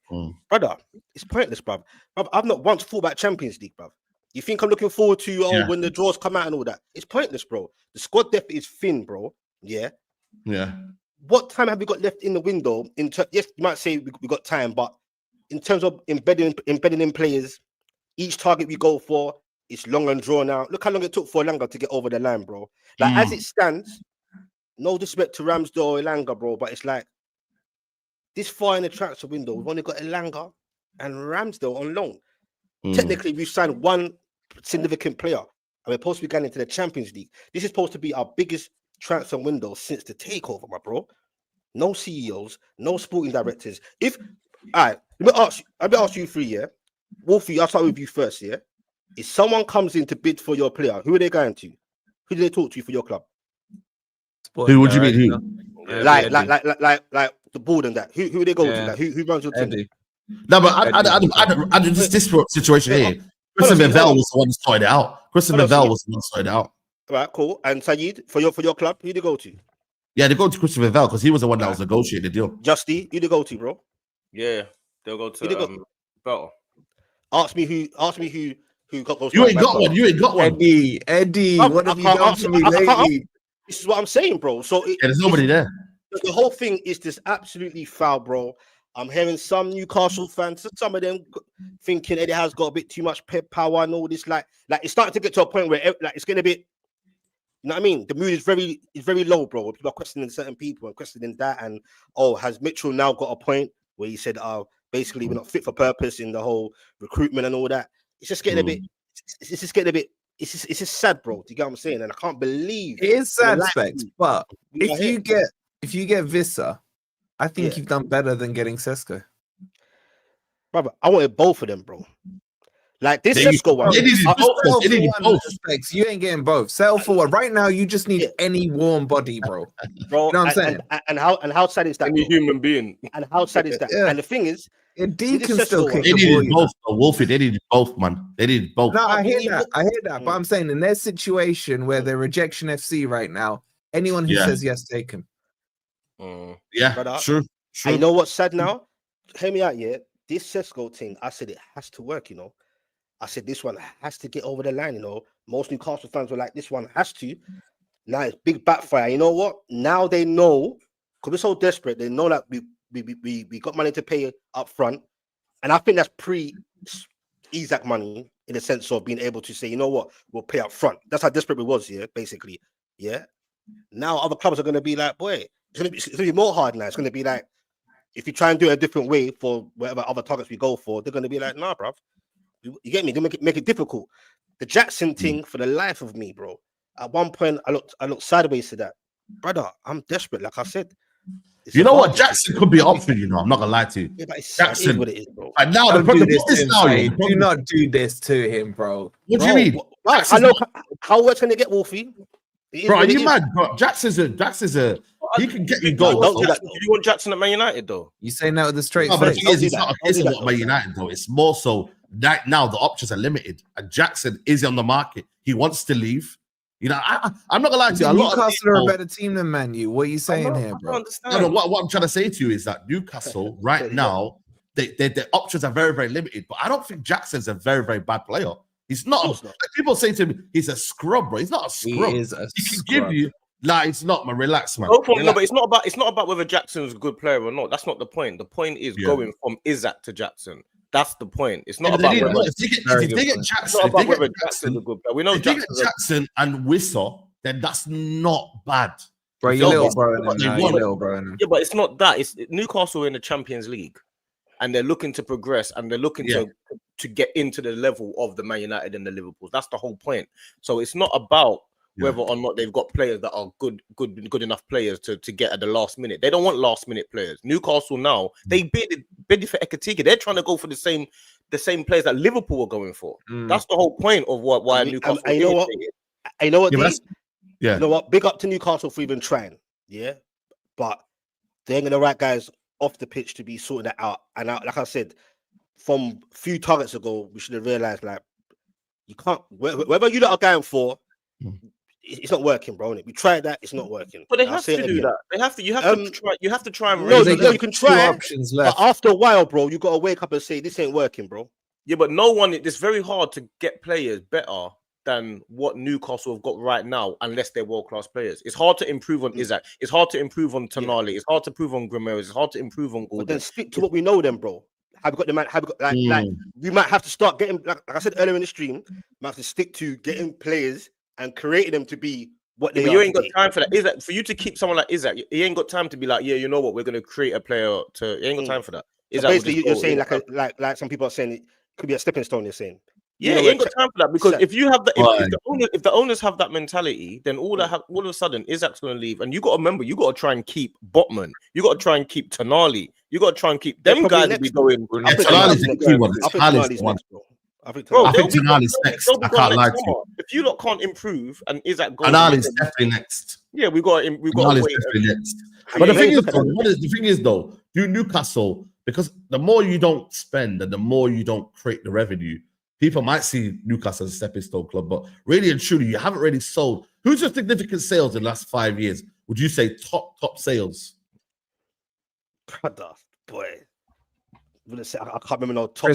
R: brother? It's pointless, bruv. I've not once thought about Champions League, bruv. You think I'm looking forward to when the draws come out and all that? It's pointless, bro. The squad depth is thin, bro. Yeah. What time have we got left in the window? Yes, you might say we got time, but in terms of embedding in players, each target we go for, it's long and drawn out. Look how long it took for Elanga to get over the line, bro. Like as it stands, no disrespect to Ramsdale or Elanga, bro, but it's like this far in the transfer window, we've only got Elanga and Ramsdale on loan. Technically, we've signed one significant player, and we're supposed to be going into the Champions League. This is supposed to be our biggest transfer window since the takeover, my bro. No CEOs, no sporting directors. Let me ask you three, yeah. Wolfie, I'll start with you first, yeah. If someone comes in to bid for your player, who are they going to? Who do they talk to for your club?
O: Who would you mean? Who?
R: Like the board and that. Who would they go to? Like, who runs your team?
O: No, but I this situation here. Christopher Vell was the one that started it out. Christopher Vell was the one that started it out.
R: All right, cool. And Saeed, for your club, who do they go to?
O: Yeah, they go to Christopher Vell because he was the one that was negotiating the deal.
R: Justy, who do they go to, bro?
P: Yeah, they'll go to Bell.
R: Ask me who got
O: You ain't got one. You ain't got one.
Q: Eddie, what have you done for me lately?
R: This is what I'm saying, bro. So
O: there's nobody there.
R: The whole thing is just absolutely foul, bro. I'm hearing some Newcastle fans, some of them thinking Eddie has got a bit too much power and all this. Like it's starting to get to a point where it's getting a bit. You know what I mean? The mood is very low, bro. People are questioning certain people and questioning that. And has Mitchell now got a point where he said, basically we're not fit for purpose in the whole recruitment and all that? It's just getting a bit. It's just getting a bit it's just sad, bro. Do you get what I'm saying? And I can't believe
Q: it is sad, Specs. But if you get Vissa, I think you've done better than getting Sesko.
R: Brother, I wanted both of them, bro. Like this Sesko one.
Q: You ain't getting both. Sell for one. Right now, you just need any warm body, bro.
R: Bro,
Q: you know what I'm saying?
R: And how sad is that?
P: Any human being.
R: And how sad is that?
Q: Yeah.
R: And the thing is,
Q: D can still kick
O: they
Q: the
O: needed
Q: ball.
O: both, Wolfie. They needed both, man. They needed both.
Q: No, I hear that. But I'm saying in their situation where they're rejection FC right now, anyone who says yes, take him.
O: Yeah,
R: brother,
O: true.
R: And you know what's sad now? Hear me out, yeah. This Sesko thing, I said it has to work, you know. I said this one has to get over the line, you know. Most Newcastle fans were like, this one has to. Now it's big backfire. You know what? Now they know, because we're so desperate, they know that we got money to pay up front. And I think that's pre-Isak money in the sense of being able to say, you know what, we'll pay up front. That's how desperate we was, yeah, basically. Yeah. Now other clubs are going to be like, boy, it's going to be more hard now. It's going to be like, if you try and do it a different way for whatever other targets we go for, they're going to be like, nah, bruv. You get me? They make it difficult. The Jackson thing, for the life of me, bro. At one point, I looked sideways to that. Brother, I'm desperate. Like I said.
O: You know what? Jackson could be an option, you know. I'm not going to lie to you.
R: Yeah, but
O: Jackson.
R: It is what it is, bro.
O: And now the problem is now.
Q: Do not do this to him, bro.
O: What do you mean?
R: I know how we're going to get Wolfie.
O: Bro, are you mad? Bro, Jackson's a he can get you goals.
P: Do you want Jackson at Man United though?
Q: You saying that with a straight
O: face?
Q: But
O: it's not a case of what Man United though. It's more so that now the options are limited, and Jackson is on the market. He wants to leave. You know, I'm not gonna lie to you.
Q: Newcastle are a better team than Man U. What are you saying here, bro?
O: No, what I'm trying to say to you is that Newcastle right now, their options are very, very limited. But I don't think Jackson's a very, very bad player. He's not. Like people say to him, he's a scrub, bro. He's not a scrub.
Q: He is a
O: he can give you. Like, it's not, man. Relax, man.
P: No, but it's not about whether Jackson's a good player or not. That's not the point. The point is going from Isak to Jackson. That's the point. It's not about whether
O: they get Jackson.
P: It's not about whether Jackson's a good player. We know
O: if they get Jackson and Whistle, then that's not bad.
Q: Bro, you're little bro.
P: Yeah, but it's not that. It's Newcastle in the Champions League, and they're looking to progress, and they're looking to get into the level of the Man United and the Liverpools. That's the whole point. So it's not about whether or not they've got players that are good enough players to get at the last minute. They don't want last minute players. Newcastle now, they bid for Ekatike. They're trying to go for the same players that Liverpool are going for. That's the whole point of why Newcastle.
R: You know what? You know what?
O: You
R: know what? Big up to Newcastle for even trying. Yeah, but they're getting the right guys off the pitch to be sorting that out. And like I said, from a few targets ago, we should have realized like you can't. Whatever you lot are going for. It's not working, bro. We tried that; it's not working.
P: But they have to do that. They have to. You have to try and.
R: No, you can try. Options left. But after a while, bro, you got to wake up and say this ain't working, bro.
P: Yeah, but no one. It's very hard to get players better than what Newcastle have got right now, unless they're world class players. It's hard to improve on Isak. It's hard to improve on Tonali. Yeah. It's hard to improve on Grimero. It's hard to improve on Gordon.
R: But then speak to what we know, then, bro. Have we got the man? Have we got like we might have to start getting like I said earlier in the stream. We have to stick to getting players and creating them to be what they are.
P: You ain't got time for that. Isak, for you to keep someone like Isak, he ain't got time to be like, yeah, you know what, we're going to create a player to. He ain't got time for that.
R: So basically, you're saying like some people are saying it could be a stepping stone. You're saying,
P: yeah, he ain't got time for that because if you have that, if the owners have that mentality, then all of a sudden Isak's going to leave, and you got to remember, you got to try and keep Botman, you got to try and keep Tonali, you got to try and keep them guys to be going.
O: Tonali's the key one. Tonali's the one. I think Tonali's next. I can't lie to you.
P: If you lot can't improve and Isak goes,
O: Tonali's definitely next.
P: Yeah, we got
O: Tonali's definitely next. But the thing is, though, do Newcastle, because the more you don't spend and the more you don't create the revenue, people might see Newcastle as a stepping stone club. But really and truly, you haven't really sold. Who's your significant sales in the last 5 years? Would you say top sales?
R: Brother, boy. I can't remember no top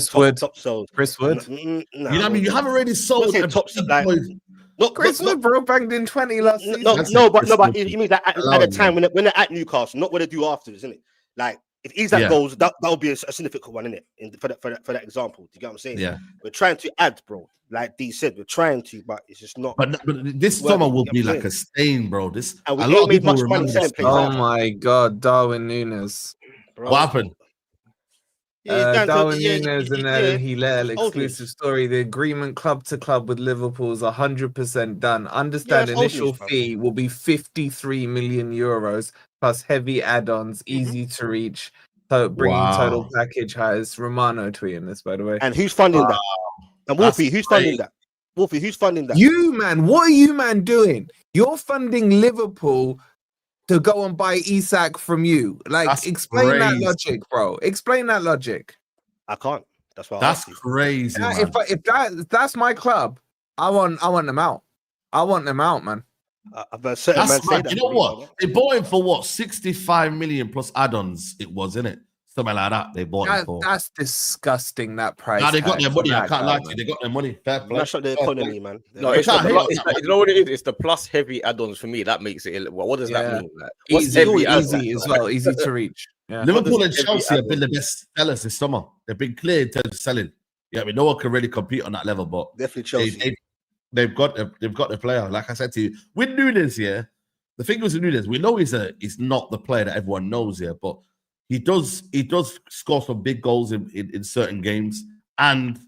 R: sales.
Q: Chris Wood.
R: Nah,
O: you know what I mean? You haven't really sold
R: top like,
Q: not Chris Wood, bro, banged in 20 last season.
R: But you mean that at the time when they're at Newcastle, not what they do afterwards, isn't it? Like if Isak goes, that will be a significant one, isn't it? For that example, do you get what I'm saying?
O: Yeah,
R: we're trying to add, bro. Like D said, we're trying to, but it's just not.
O: But this summer will be like a stain, bro. This
R: and we ain't made much money.
Q: Oh my God, Darwin Nunez.
O: What happened?
Q: Darwin Nunez and Hilal exclusive story. The agreement club to club with Liverpool is 100% done. Understand initial fee will be 53 million euros plus heavy add-ons, easy to reach. So bringing total package highs. Romano tweeting this, by the way.
R: And who's funding that? And Wolfie, who's funding that? Wolfie, who's funding that?
Q: You, man. What are you, man, doing? You're funding Liverpool to go and buy Isak from you. Like, explain that logic, bro. Explain that logic.
R: I can't. That's why.
O: That's crazy. Man.
Q: If that's my club, I want them out. I want them out, man.
O: That's right. You know what? They bought him for what? 65 million plus add-ons. It was, innit? Something like that. They bought him for.
Q: That's disgusting. That price.
O: Nah, they got their money. I can't lie to you. They got their money. Fair play.
R: Mash up the economy, man.
P: No, you know what it is? It's the plus heavy add-ons for me. That makes it. Well, what does that mean? Like,
Q: easy as well. Easy to reach. Yeah.
O: Liverpool and Chelsea have been the best sellers this summer. They've been clear in terms of selling. Yeah, I mean, no one can really compete on that level, but
R: definitely Chelsea.
O: They've got the player. Like I said to you, with Nunez here, the thing with Nunez, we know he's not the player that everyone knows here, but he does score some big goals in certain games. And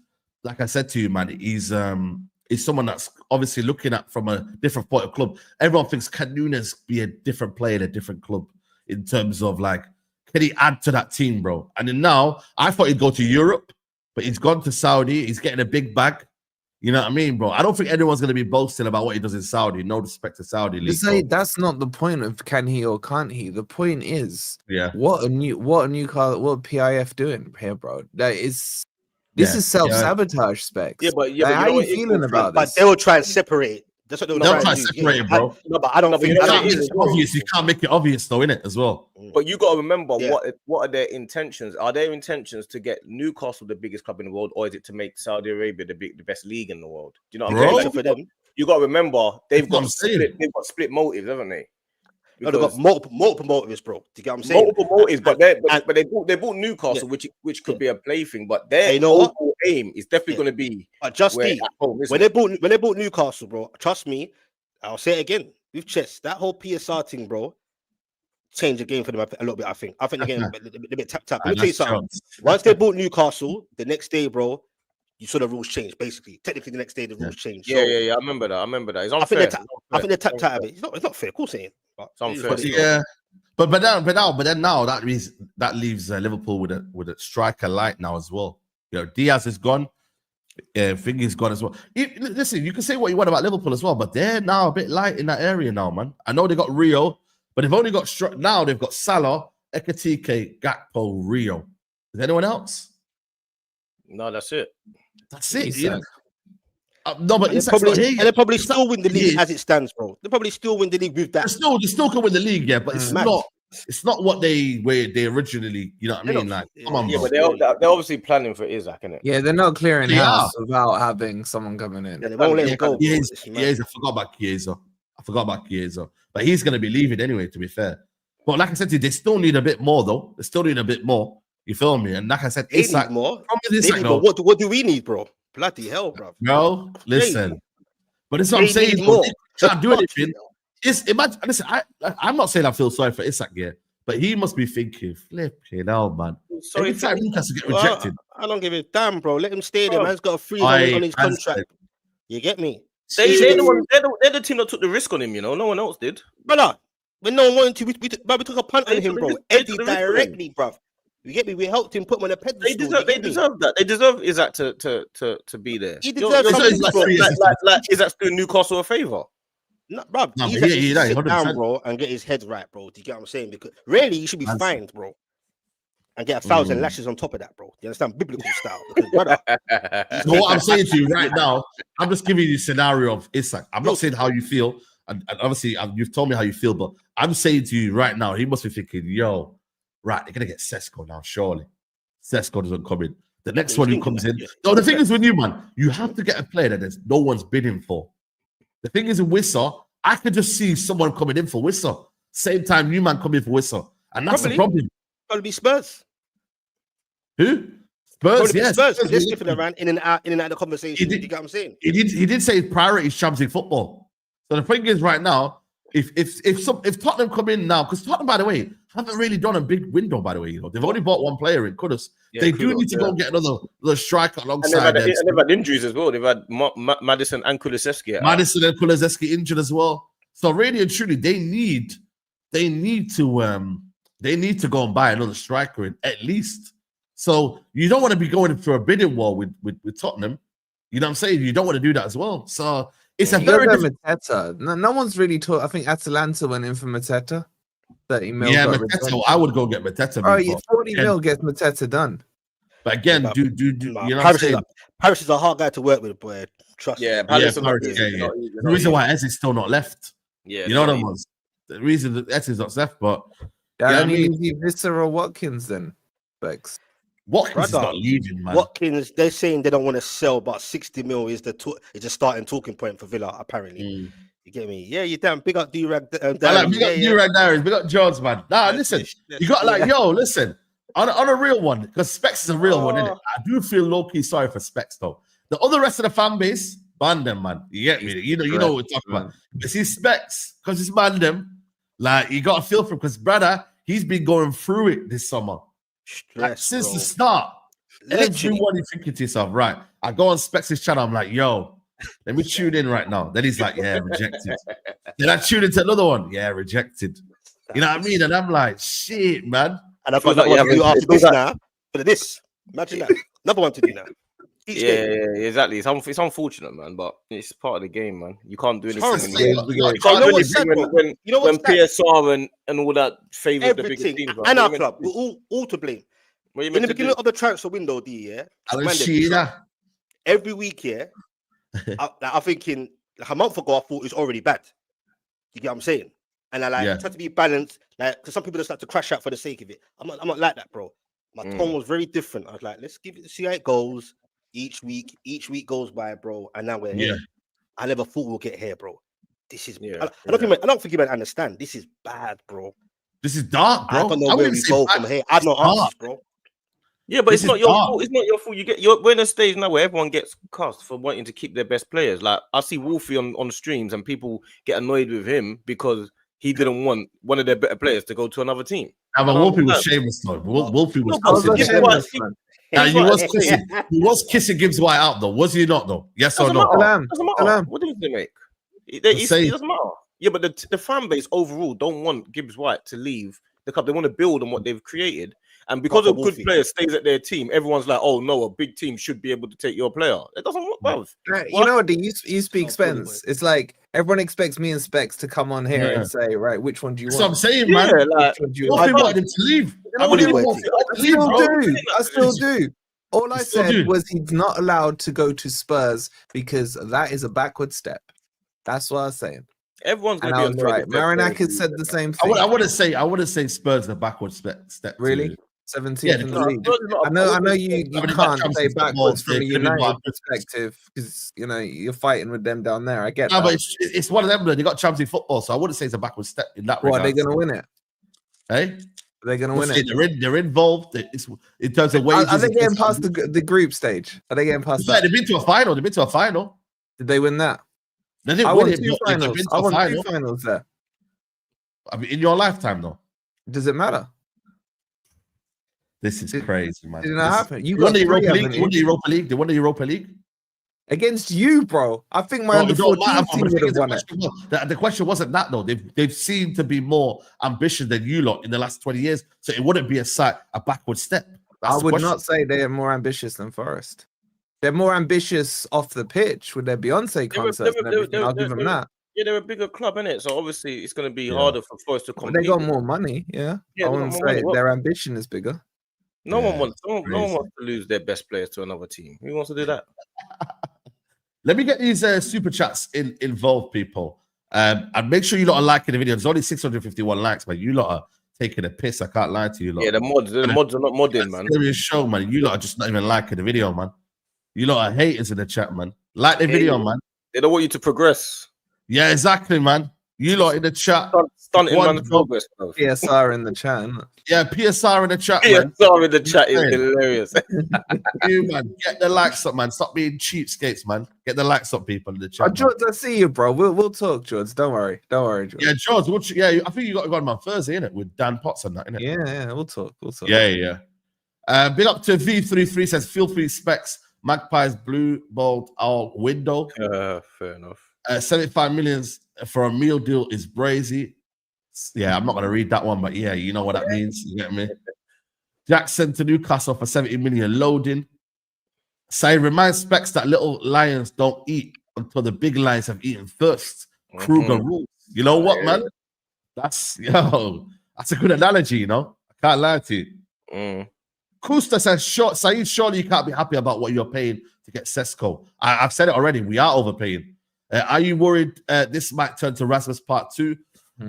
O: like I said to you, man, he's someone that's obviously looking at from a different point of club. Everyone thinks, can Nunez be a different player in a different club in terms of like, can he add to that team, bro? And then now I thought he'd go to Europe, but he's gone to Saudi. He's getting a big bag. You know what I mean, bro? I don't think anyone's going to be boasting about what he does in Saudi. No respect to Saudi league.
Q: That's not the point of can he or can't he. The point is, what a PIF doing here, bro? This is self-sabotage specs.
P: Yeah, but
Q: how are you feeling about this?
R: But they will try and separate. That's what they'll try
O: and separate, bro.
R: No, but I don't think
O: it's obvious. You can't make it obvious, though, innit, as well.
P: But you got to remember what are their intentions? Are their intentions to get Newcastle the biggest club in the world, or is it to make Saudi Arabia the best league in the world? Do you know what I'm saying?
R: For them,
P: you got to remember they've got split motives, haven't they?
R: No, they've got multiple motives, bro. Do you get what I'm saying?
P: Multiple motives, but they bought Newcastle, which could be a plaything, but their overall aim is definitely going to be.
R: But just when they bought Newcastle, bro, trust me, I'll say it again with chess. That whole PSR thing, bro, changed the game for them a little bit. I think they're getting a bit tap. Let me tell you something. Once they bought Newcastle, the next day, bro, you saw the rules change. Basically, technically, the next day the rules changed.
P: Yeah, I remember that. It's unfair.
R: I think they're tapped out of it. It's not fair. Of course, it ain't.
P: It's unfair.
O: Yeah, but then now that leaves Liverpool with a striker light now as well. You know, Diaz is gone. Fingy's gone as well. Listen, you can say what you want about Liverpool as well, but they're now a bit light in that area now, man. I know they got Rio, but they've only got now they've got Salah, Ekatike, Gakpo, Rio. Is there anyone else?
P: No, that's it.
O: That's it. Yeah. No, but
R: they'll probably still win the league as it stands, bro. They'll probably still win the league with that.
O: They still can win the league, yeah, but it's not. It's not what they originally, you know what I mean? Like, come on,
P: but they're obviously planning for Isak, innit?
Q: Yeah, they're not clearing house without having someone coming in.
R: Yeah, they won't let him go.
O: I forgot about Chiesa. But he's going to be leaving anyway, to be fair. But like I said to you, they still need a bit more, though. They still need a bit more. You feel me? And like I said, Isak more.
R: What do we need, bro? Bloody hell, bro.
O: No, listen. But it's what I'm saying. They can't do anything. Listen, I'm not saying I feel sorry for Isak here, but he must be thinking, flipping hell, man. Every time Newcastle get rejected.
R: I don't give a damn, bro. Let him stay there. Man's got a freeze on his contract. You get me?
P: They're the team that took the risk on him, you know. No one else did.
R: Brother, when no one wanted to, we took a punt on him, bro. Eddie directly, bro. You get me? We helped him put him on a pedestal.
P: They deserve that. They deserve Isak to be there.
R: He deserves something,
P: like Isak's doing Newcastle a favour.
R: No, bro. He's sit down, bro, and get his head right, bro. Do you get what I'm saying? Because really, he should be fined, bro, and get 1,000 lashes on top of that, bro. Do you understand? Biblical style. Because, brother,
O: so what I'm saying to you right now, I'm just giving you the scenario of Isak. I'm not saying how you feel, and obviously you've told me how you feel, but I'm saying to you right now, he must be thinking, yo, right, they're gonna get Sesko now, surely. Sesko doesn't come in. The next one who comes in. No, the thing is with you, man, you have to get a player that no one's bidding for. The thing is in Wissa, I could just see someone coming in for Wissa. Same time, new man coming in for Wissa. And that's the problem.
R: Probably be Spurs.
O: Who? Spurs, yes.
R: Spurs. They're skipping around in and out of the conversation. You get what I'm saying?
O: He did say his priority is Champions League football. So the thing is right now, if Tottenham come in now, because Tottenham, by the way, haven't really done a big window, by the way. You know, they've only bought one player in Kudus.
P: Yeah,
O: they do need to go and get another striker alongside them.
P: They've had injuries as well. They've had Madison and Kulusevski.
O: Madison and Kulusevski injured as well. So really and truly, they need to go and buy another striker in, at least. So you don't want to be going for a bidding war with Tottenham. You know what I'm saying? You don't want to do that as well. So it's a very
Q: Mateta. No one's really taught. I think Atalanta went in for Mateta. 30 mil.
O: Yeah, Mateta. I would go get Mateta.
Q: Oh, 40 mil gets Mateta done.
O: But again, you know what I'm saying?
R: Paris is a hard guy to work with, boy. Trust.
P: Yeah,
O: Paris. The reason why Ez is still not left.
P: Yeah,
O: you know what I mean? The reason that Ez is not left, but
Q: I mean, Viscera Watkins then, Bex.
O: Watkins is not leaving, man.
R: Watkins, they're saying they don't want to sell, but 60 mil is the starting talking point for Villa, apparently. You get me? Yeah, you damn big up D-Rag.
O: Big up D-Rag Darius, big up Jones, man. Nah, listen, you got listen, on a real one, because Specs is a real one, innit? I do feel low-key sorry for Specs, though. The other rest of the fan base, ban them, man. You get me? You know what we're talking about. But see, Specs, because it's ban them, like, you got to feel for him, because, brother, he's been going through it this summer. Like, since the start. Everyone is thinking to yourself, right, I go on Specs' channel, I'm like, yo, let me tune in right now. Then he's like, yeah, rejected. Then I tune into another one. Yeah, rejected. You know what I mean? And I'm like, shit, man.
R: And I've got another one to do after this now. But this, imagine that. Another one to do now.
P: Yeah, exactly. It's unfortunate, man, but it's part of the game, man. You can't do anything.
R: You can't really bring
P: when PSR and all that favors the bigger teams.
R: And our club, we're all to blame. In the beginning of the transfer window, every week, I'm thinking, like a month ago, I thought it was already bad. You get what I'm saying? And I try to be balanced. Like, because some people just like to crash out for the sake of it. I'm not like that, bro. My tone was very different. I was like, let's see how it goes. Each week goes by, bro, and now we're here. I never thought we'll get here, bro. This is. I don't think you might understand. This is bad, bro.
O: This is dark, bro.
R: I don't know where we go from here. I don't know, bro.
P: Yeah, but it's not your fault. It's not your fault. We're in a stage now where everyone gets cast for wanting to keep their best players. Like, I see Wolfie on streams, and people get annoyed with him because he didn't want one of their better players to go to another team.
O: But Wolfie was shameless, though. Wolfie was he was kissing Gibbs White out, though. Was he not, though? Yes or no?
P: Doesn't matter. What does it make? It doesn't matter. Yeah, but the fan base overall don't want Gibbs White to leave the club. They want to build on what they've created. And because a good player stays at their team, everyone's like, oh, no, a big team should be able to take your player. It doesn't work, bruv.
Q: You know what? You speak Spence. It's like everyone expects me and Specs to come on here and say, right, which one do you want?
O: So I'm saying, man. I wanted him to leave.
Q: I still do. All I said was he's not allowed to go to Spurs because that is a backward step. That's what I was saying.
P: Everyone's going to be
Q: right. Marinakis said the same thing.
O: I want to say Spurs are backward step.
Q: Really? 17th in the league. I know you can't say backwards from a United perspective because you're fighting with them down there. I get that.
O: But it's one of them. They got Champions League football, so I wouldn't say it's a backward step in that regard.
Q: Are they going to win it?
O: Hey,
Q: they're going to win it.
O: They're involved. In terms of wages.
Q: Are they getting past the group stage? Are they getting past that?
O: They've been to a final.
Q: Did they win that?
O: They didn't win it. I
Q: won 2 finals there.
O: I mean, in your lifetime, though.
Q: Does it matter?
O: This is crazy, man.
Q: Did not happen.
O: You won the Europa League. You won the Europa League. They won the Europa League
Q: against you, bro. I think my under 14 team would have won it.
O: The question wasn't that though. They've seemed to be more ambitious than you lot in the last 20 years. So it wouldn't be a backward step.
Q: I would not say they are more ambitious than Forest. They're more ambitious off the pitch with their Beyonce concerts and everything. I'll give them that.
P: Yeah, they're a bigger club, innit? So obviously it's going to be harder for Forest to compete.
Q: But they got more money, I wouldn't say their ambition is bigger.
P: No one wants to lose their best players to another team. Who wants to do that?
O: Let me get these super chats involved, people. And make sure you lot are liking the video. There's only 651 likes, but you lot are taking a piss. I can't lie to you lot.
P: Yeah, the mods are not modding, man.
O: Serious show, man. You lot are just not even liking the video, man. You lot are haters in the chat, man. Like the video, man.
P: They don't want you to progress.
O: Yeah, exactly, man. You lot in the chat.
P: stunting man's progress, bro.
Q: PSR in the chat. Isn't it?
O: Yeah, PSR in the chat, man.
P: PSR in the chat is hilarious.
O: You, man, get the likes up, man. Stop being cheapskates, man. Get the likes up, people in the chat.
Q: George, I see you, bro. We'll talk, George. Don't worry, George.
O: Yeah, George. I think you got to go on my Thursday, innit, with Dan Potts and that, innit?
Q: Yeah, we'll talk.
O: Yeah. Big up to V33 says, feel free specs. Magpies blue balled out window.
P: Fair enough.
O: 75 million for a meal deal is brazy. Yeah, I'm not going to read that one, but yeah, you know what that means. You get me? Jackson to Newcastle for 70 million loading. Say, remind specs that little lions don't eat until the big lions have eaten first. Kruger rules. You know what, man? That's a good analogy, you know? I can't lie to you. Kusta says, Saeed, surely you can't be happy about what you're paying to get Sesko. I've said it already. We are overpaying. Are you worried this might turn to Rasmus Part 2?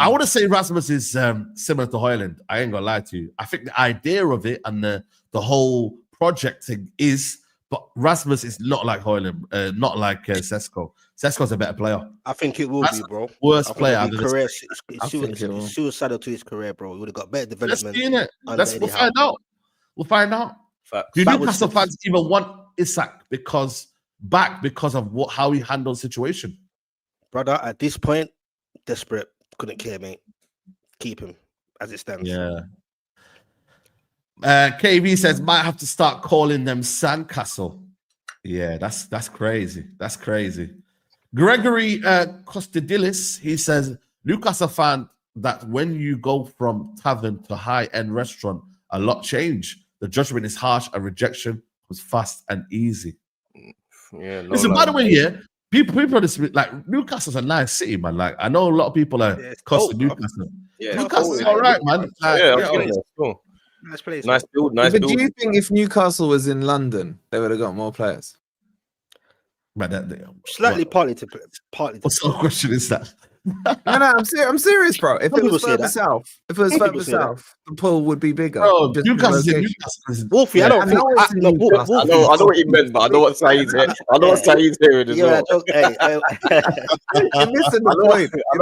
O: I want to say Rasmus is similar to Højlund. I ain't going to lie to you. I think the idea of it and the whole project thing is, but Rasmus is not like Højlund, not like Sesko. Sesko's a better player.
R: I think it will be, bro.
O: Worst player.
R: It's suicidal to his career, bro. He would have got better development.
O: We'll find out. We'll find out. Do Newcastle fans even want Isak because of how he handled the situation?
R: Brother, at this point, desperate. Couldn't care, mate. Keep him as it stands.
O: Yeah. KV says, might have to start calling them Sandcastle. Yeah, that's crazy. That's crazy. Gregory Costadilis, he says, Newcastle found that when you go from tavern to high-end restaurant, a lot change. The judgment is harsh and rejection was fast and easy.
P: Yeah.
O: Listen, by the way, people like Newcastle's a nice city, man. Like I know a lot of people are costing Newcastle. Yeah, Newcastle's all right, man.
P: Cool.
R: Nice place.
P: Nice build.
Q: But do you think if Newcastle was in London, they would have got more players?
O: But
R: partly.
O: What sort of question is that?
Q: No, I'm serious, bro. If it was further south, the pool would be bigger.
O: Bro, Newcastle.
R: Wolfie, I don't think.
P: I know what he meant, but I know what Saeed's here. I know what Saeed's hearing as well.
Q: You're missing the point.
P: I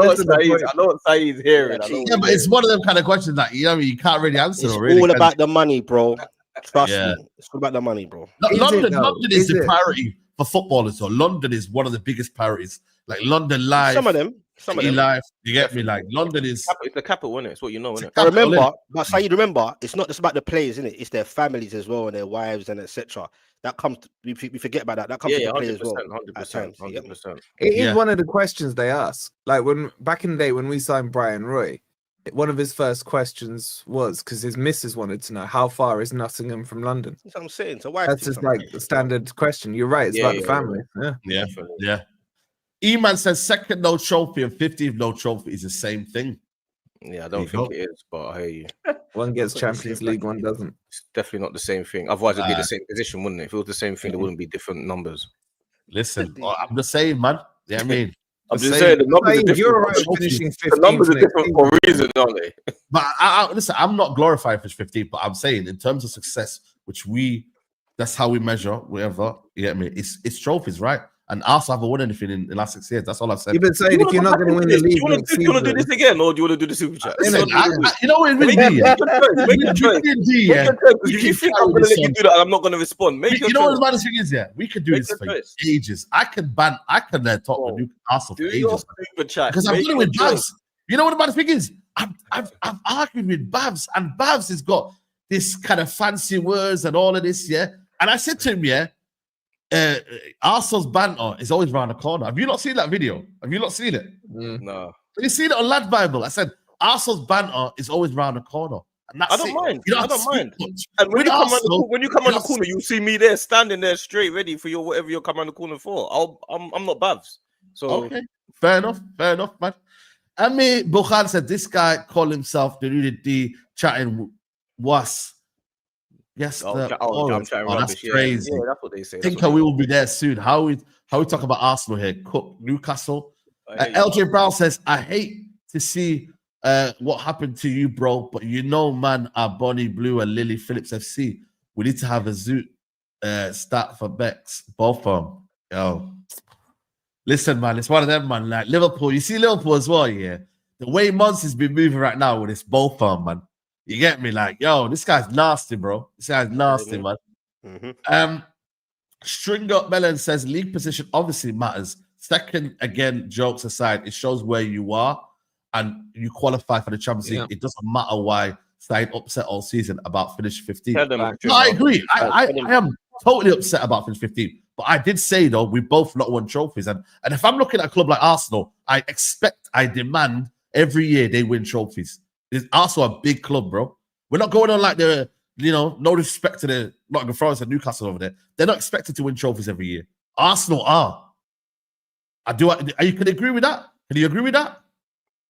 P: know what Saeed's hearing.
O: Yeah, but it's one of them kind of questions that you can't really answer.
R: It's all about the money, bro. Trust me, it's all about the money, bro.
O: London is the priority for footballers. So London is one of the biggest priorities. Like London Live.
R: Some of them.
O: Life, you get me? Like London is
P: it's the capital, isn't it? It's what you know, isn't it?
R: I remember, but Saeed, remember, it's not just about the players, isn't it? It's their families as well and their wives and etc. That comes. We forget about that. That comes to the players as well.
P: 100%.
Q: It is one of the questions they ask. Like when back in the day when we signed Brian Roy, one of his first questions was because his missus wanted to know how far is Nottingham from London.
R: That's what I'm saying. So
Q: that's just like the standard question. You're right. It's about the family.
O: Yeah. E-Man says second no trophy and 15th no trophy is the same thing.
P: Yeah, I don't think it is, but I hear you.
Q: One gets Champions League, one doesn't.
P: It's definitely not the same thing. Otherwise, it'd be the same position, wouldn't it? If it was the same thing, there wouldn't be different numbers.
O: Listen, I'm the same, man. Yeah, I mean,
P: I'm just saying the numbers are different.
Q: You're right, finishing 15th.
P: The numbers are different for a reason, aren't they?
O: But listen, I'm not glorifying for 15th, but I'm saying in terms of success, that's how we measure whatever. You get me? It's trophies, right? And Arsenal haven't won anything in the last 6 years. That's all I've said.
Q: You've been saying if you're not going to win the league,
P: do you want to do this again, or do you want to do the super chat?
O: You know what? Make a choice.
P: If you think I'm going to let you do that, I'm not going to respond.
O: You know what the maddest thing is? Yeah, we could do this for ages. I can talk to Arsenal for ages because I've done it with Babs. You know what the maddest thing is? I've argued with Babs, and Babs has got this kind of fancy words and all of this. Yeah, and I said to him, Arsenal's banter is always around the corner. Have you not seen that video? Have you not seen it?
P: No.
O: Have you seen it on Lad Bible? I said Arsenal's banter is always around the corner. And that's
P: I don't mind.
O: You
P: I don't mind. And when you come on the corner, you'll see me there, standing there straight, ready for your whatever you're coming on the corner for. I'm not Babs. So
O: okay, fair enough, man. Ami Bukhan said this guy called himself the D chatting was. Yes, that's crazy.
P: Yeah, that's what they say.
O: I think we will be there soon. How we talk about Arsenal here? Cook, Newcastle. LJ Brown says, I hate to see what happened to you, bro. But you know, man, our Bonnie Blue and Lily Phillips FC. We need to have a Zoot start for Bex, both of them. Yo, listen, man, it's one of them, man. Like Liverpool, you see Liverpool as well, yeah. the way Mons has been moving right now with this ball farm, man. You get me? Like, yo, this guy's nasty, bro. This guy's nasty, man. String Up Melon says league position obviously matters. Second, again, jokes aside, it shows where you are and you qualify for the Champions League. It doesn't matter why Saeed upset all season about finishing 15. No, I agree. I am totally upset about finishing 15. But I did say, though, we both not won trophies. And if I'm looking at a club like Arsenal, I demand every year they win trophies. It's also a big club, bro. We're not going on like the, no respect to the Nottingham Forest and Newcastle over there. They're not expected to win trophies every year. Arsenal are. You can agree with that? Can you agree with that?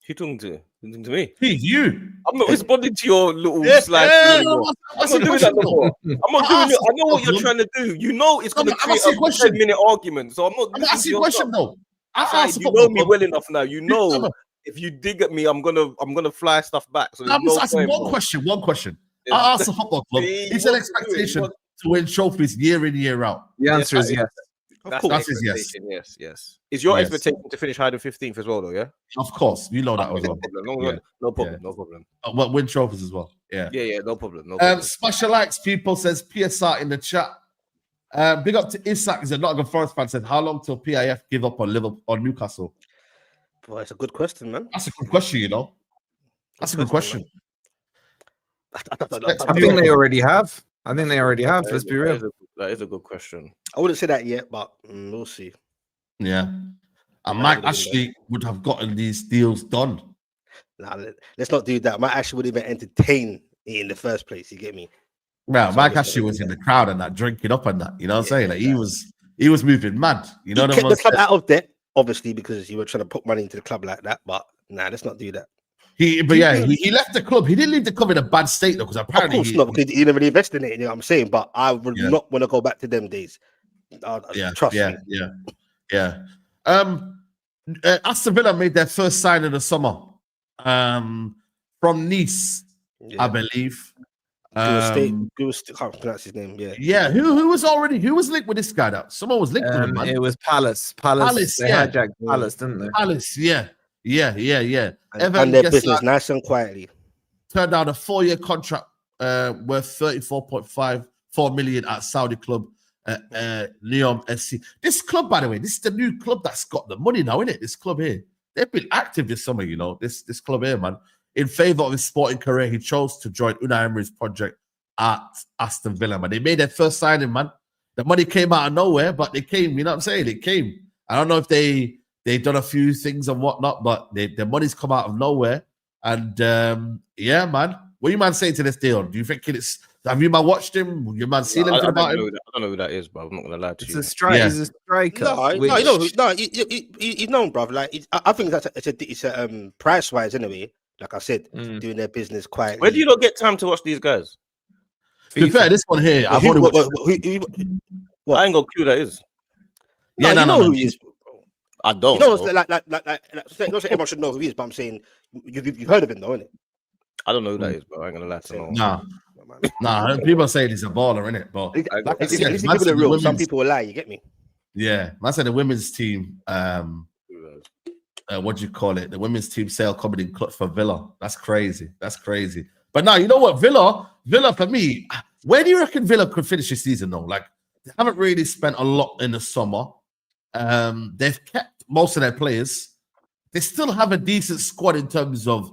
P: Who talking to? You talking to me?
O: Hey, you.
P: I'm not responding to your little slide. I'm not doing that no more. I'm not doing it. I know what you're trying to do. You know it's going to create a 10-minute argument. So I'm not
O: asking a question, though.
P: You know me well enough now. You know if you dig at me, I'm gonna fly stuff back. So
O: I'm just asking one question. I asked the football club. It's an expectation to win trophies year in, year out.
Q: The answer is yes.
P: Of course, yes. Is your expectation to finish higher than 15th as well, though? Yeah.
O: Of course, you know that as well.
P: No problem.
O: Well, win trophies as well. Yeah.
P: No problem.
O: Special likes people says PSR in the chat. Big up to Isak. Is a Nottingham Forest fan. Said how long till PIF give up on Liverpool or Newcastle?
R: Well, it's a good question, man.
O: That's a good question. That's a good question.
Q: I think they already have. Let's be real.
P: That is a good question.
R: I wouldn't say that yet, but we'll see.
O: Yeah. And Mike actually would have gotten these deals done.
R: Nah, let's not do that. Mike actually wouldn't even entertain it in the first place. You get me?
O: Well, Mike actually was in the crowd and that, drinking up and that. You know what I'm saying? Like he was moving mad. You know what I'm saying?
R: The club out of debt, obviously, because you were trying to put money into the club like that. But let's not do that.
O: He left the club. He didn't leave the club in a bad state though, because apparently
R: of course not, because he didn't really invest in it. You know what I'm saying? But I would not want to go back to them days. Trust me.
O: Yeah. Aston Villa made their first sign of the summer from Nice, I believe.
R: Can't pronounce his name.
O: Yeah. Who was linked with this guy? That someone was linked with him. Man.
Q: It was Palace. They hijacked Palace, didn't they?
O: Palace. Yeah.
R: And their business nice and quietly.
O: Turned down a 4-year contract worth 34.54 million at Saudi club Neom FC. This club, by the way, this is the new club that's got the money now, isn't it? This club here. They've been active this summer, this club here, man. In favour of his sporting career, he chose to join Unai Emery's project at Aston Villa, man. They made their first signing, man. The money came out of nowhere, but they came, you know what I'm saying? It came. I don't know if they've done a few things and whatnot, but the money's come out of nowhere. And yeah, man. What are you man saying to this deal? Do you think have you man watched him? You man seen anything about him?
P: I don't know who that is, but I'm not gonna lie to you.
Q: He's a striker.
R: He's known, bro. Like I think it's a price wise anyway. Like I said, doing their business quietly.
P: Where do you not get time to watch these guys?
O: To be fair, this one here, I've only watched.
P: I ain't got a clue that is.
R: Yeah, you know who he is.
P: I don't.
R: You know, like, not saying everyone should know who he is, but I'm saying you've heard of him, though, innit?
P: I don't know who that is, but I ain't gonna lie to you.
O: Nah. People say he's a baller, innit? But
R: at least people are real. Some people will lie. You get me?
O: Yeah, I said the women's team. What do you call it? The women's team sale coming in for Villa. That's crazy. But now you know what? Villa for me. Where do you reckon Villa could finish this season though? Like they haven't really spent a lot in the summer. They've kept most of their players. They still have a decent squad in terms of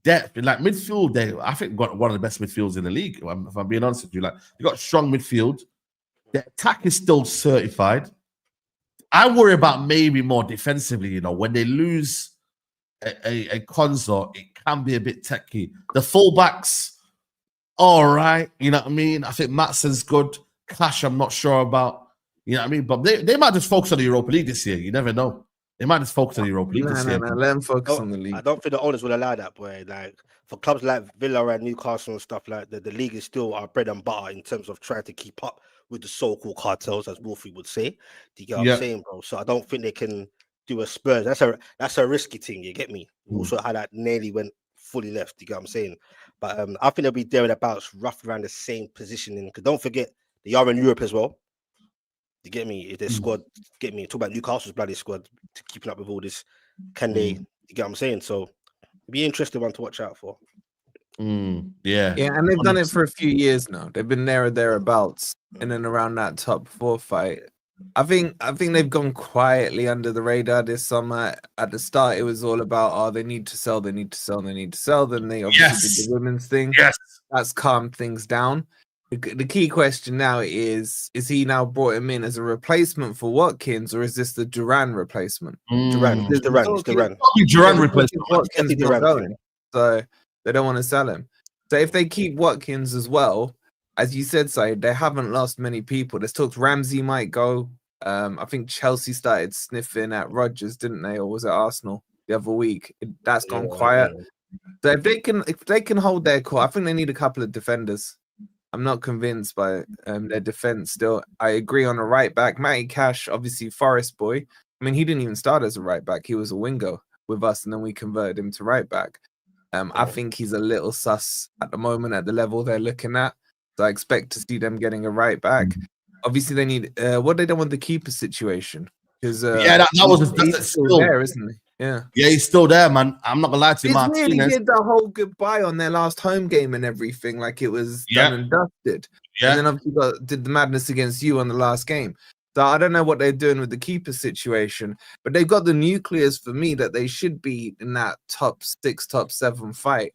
O: depth. In like midfield, I think got one of the best midfields in the league. If I'm being honest with you, like you got strong midfield. The attack is still certified. I worry about maybe more defensively. When they lose a Konza, it can be a bit techie. The fullbacks, all right. You know what I mean? I think Matson's good. Clash, I'm not sure about. You know what I mean? But they might just focus on the Europa League this year. You never know. They might just focus on the Europa League this year.
Q: Let them focus on the league.
R: I don't think the owners will allow that, boy. Like for clubs like Villa and Newcastle and stuff like that, the league is still our bread and butter in terms of trying to keep up with the so-called cartels, as Wolfie would say. Do you get what I'm saying, bro? So I don't think they can do a Spurs. That's a risky thing. You get me? Also, how that nearly went fully left. You get what I'm saying? But I think they'll be there and abouts, roughly around the same positioning. Because don't forget, they are in Europe as well. You get me? If their squad, get me? Talk about Newcastle's bloody squad to keeping up with all this. Can they? You get what I'm saying? So Be interesting one to watch out for.
O: Yeah,
Q: and they've done it for a few years now. They've been there or thereabouts, in and around that top 4 fight. I think they've gone quietly under the radar this summer. At the start, it was all about they need to sell, they need to sell, they need to sell. Then they obviously did the women's thing.
O: Yes,
Q: that's calmed things down. The key question now is he now brought him in as a replacement for Watkins, or is this the Duran replacement?
R: Duran, this is Duran. It's Duran.
O: Duran replacement.
Q: Watkins not going, so they don't want to sell him. So if they keep Watkins as well, as you said, Saeed, they haven't lost many people. There's talks Ramsey might go. I think Chelsea started sniffing at Rodgers, didn't they? Or was it Arsenal the other week? That's gone quiet. So if they can hold their core, I think they need a couple of defenders. I'm not convinced by their defense still. I agree on a right back. Matty Cash, obviously Forest boy. I mean, he didn't even start as a right back. He was a winger with us, and then we converted him to right back. I think he's a little sus at the moment at the level they're looking at. So I expect to see them getting a right back. Obviously, they need what they don't want the keeper situation because
O: that was
Q: still there, isn't he? Yeah,
O: he's still there, man. I'm not gonna lie to you,
Q: Martinez. He really did the whole goodbye on their last home game and everything, like it was done and dusted. Yeah, and then obviously did the madness against you on the last game. So I don't know what they're doing with the keeper situation, but they've got the nucleus for me that they should be in that top 6, top 7 fight.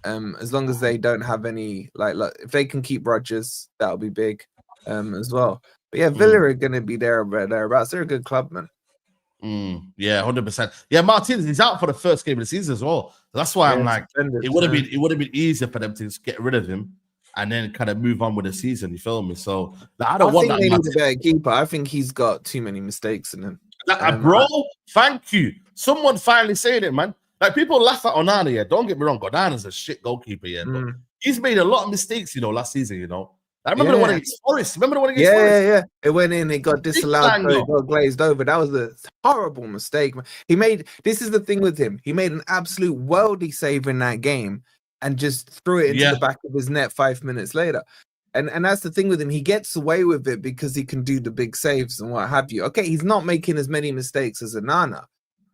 Q: As long as they don't have any like if they can keep Rodgers, that'll be big as well. But yeah, Villa are gonna be thereabouts. They're a good club, man.
O: Yeah, 100%. Yeah, Martinez is out for the first game of the season as well. That's why I'm like, it would have been easier for them to just get rid of him and then kind of move on with the season. You feel me? So like, I think
Q: they need a better keeper. I think he's got too many mistakes in him.
O: Bro, thank you. Someone finally saying it, man. Like people laugh at Onana, yeah. Don't get me wrong, Onana's a shit goalkeeper, yeah. But he's made a lot of mistakes, last season, I remember the one against Forest. Remember the one against Forest?
Q: Yeah. It went in, it got disallowed, so it got glazed over. That was a horrible mistake. This is the thing with him. He made an absolute worldie save in that game and just threw it into the back of his net 5 minutes later. And that's the thing with him. He gets away with it because he can do the big saves and what have you. Okay, he's not making as many mistakes as Onana.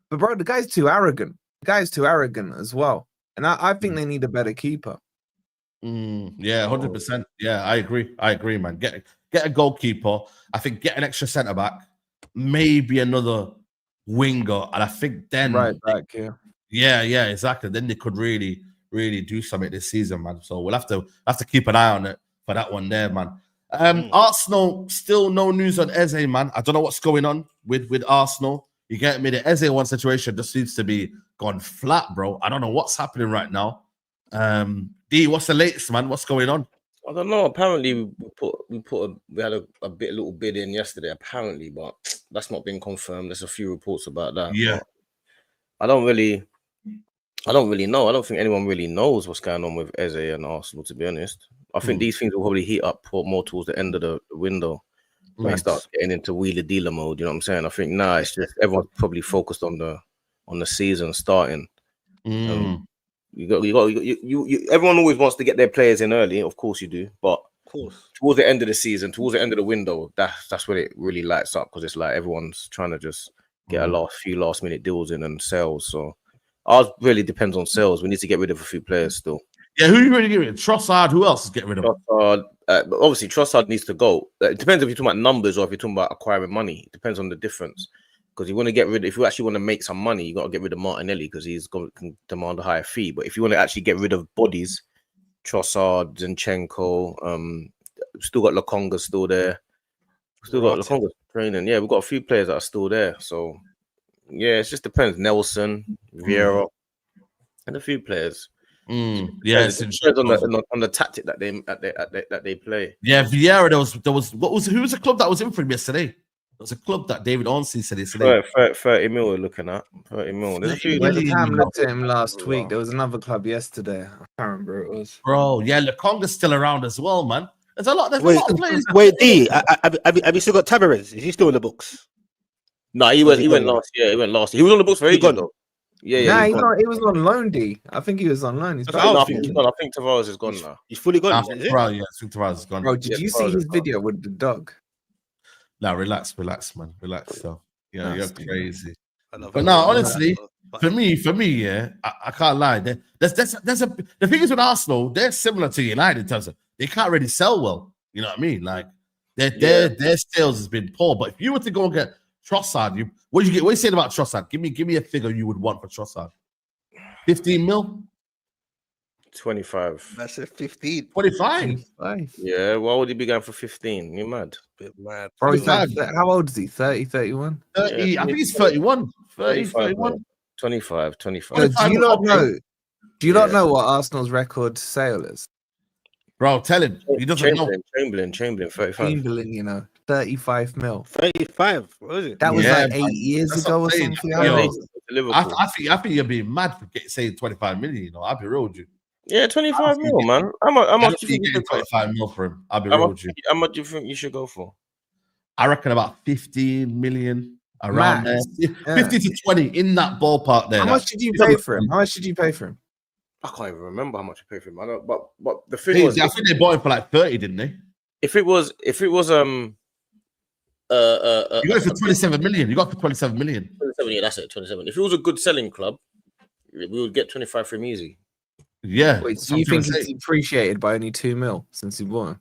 Q: But bro, the guy's too arrogant. The guy's too arrogant as well. And I think they need a better keeper.
O: Yeah, 100%. Yeah, I agree, man. Get a goalkeeper. I think get an extra centre back, maybe another winger, and I think then
Q: right back.
O: Yeah, exactly. Then they could really do something this season, man. So we'll have to keep an eye on it for that one there, man. Arsenal, still no news on Eze, man. I don't know what's going on with Arsenal. You get me? The Eze one situation just seems to be gone flat, bro. I don't know what's happening right now. D, what's the latest, man? What's going on?
P: I don't know. Apparently, we had a little bid in yesterday. Apparently, but that's not been confirmed. There's a few reports about that.
O: Yeah,
P: I don't really know. I don't think anyone really knows what's going on with Eze and Arsenal. To be honest, I think these things will probably heat up more towards the end of the window. When it starts getting into wheeler dealer mode, you know what I'm saying? I think it's just everyone's probably focused on the season starting. Everyone always wants to get their players in early, of course you do, but towards the end of the season, towards the end of the window, that's when it really lights up, because it's like everyone's trying to just get a few last minute deals in and sales. So ours really depends on sales. We need to get rid of a few players still.
O: Yeah, who are you really getting rid of? Trossard, who else is getting rid of?
P: Trossard, but obviously Trossard needs to go. It depends if you're talking about numbers or if you're talking about acquiring money. It depends on the difference. Because you want to get rid, if you actually want to make some money, you got to get rid of Martinelli because can demand a higher fee. But if you want to actually get rid of bodies, Trossard, Zinchenko, still got Lokonga still there. Still got Lokonga training. Yeah, we've got a few players that are still there. So yeah, it just depends. Nelson, Vieira, and a few players.
O: Yeah,
P: it depends on the tactic that they play.
O: Yeah, Vieira. Who was the club that was in for him yesterday? It was a club that David Ornstein said yesterday.
P: 30 mil we're looking at. 30 mil. There's a few.
Q: Cam looked at him last week. There was another club yesterday. I can't remember who it was.
O: Bro, yeah, Lokonga's still around as well, man. There's a lot of players.
R: Wait, D, have you still got Tavares? Is he still in the books?
P: No, he went last year. He was on the books for ages though. Yeah,
Q: he was on loan, D. I think he was on loan. He's back.
P: I think Tavares is gone now.
R: He's fully gone.
O: I think Tavares is gone.
Q: Bro, did you see his video with the dog?
O: No, relax, man. Relax. So, you're crazy. But no, honestly, For me, yeah, I can't lie. The thing is with Arsenal, they're similar to United in terms of they can't really sell well. You know what I mean? Like their sales has been poor. But if you were to go and get Trossard, what do you saying about Trossard? Give me a figure you would want for Trossard. 15 mil?
P: 25.
R: That's a 15.
O: 25?
P: Yeah, why would he be going for 15? You're mad.
R: Bit mad.
Q: Bro, how old is he? 30, 31?
O: 30, yeah, I think he's 31. 30, 31.
P: 25.
Q: Do you not know? Do you not know what Arsenal's record sale is?
O: Bro, tell him. He doesn't know.
P: Chamberlain, 35.
Q: Chamberlain, 35 mil.
R: 35. What is it?
Q: That was 8 years ago or something.
O: I think you're being mad for saying 25 million. I'll be real with you.
P: Yeah, 25 mil, man. How much do you think you should
O: 25 mil for him? I'll be real with you.
P: How much do you think you should go for?
O: I reckon about 15 million around there. 50 to 20 in that ballpark there.
Q: How much did you pay for him?
P: I can't even remember how much I paid for him. I don't, but the thing was,
O: I think they bought him for like 30, didn't they?
P: If it was you got
O: it for 27 million. You got it for 27 million.
P: 27, yeah, that's it. 27. If it was a good selling club, we would get 25 for him easy.
O: Yeah.
Q: Wait, so you think he's appreciated by only 2 mil since he bought him?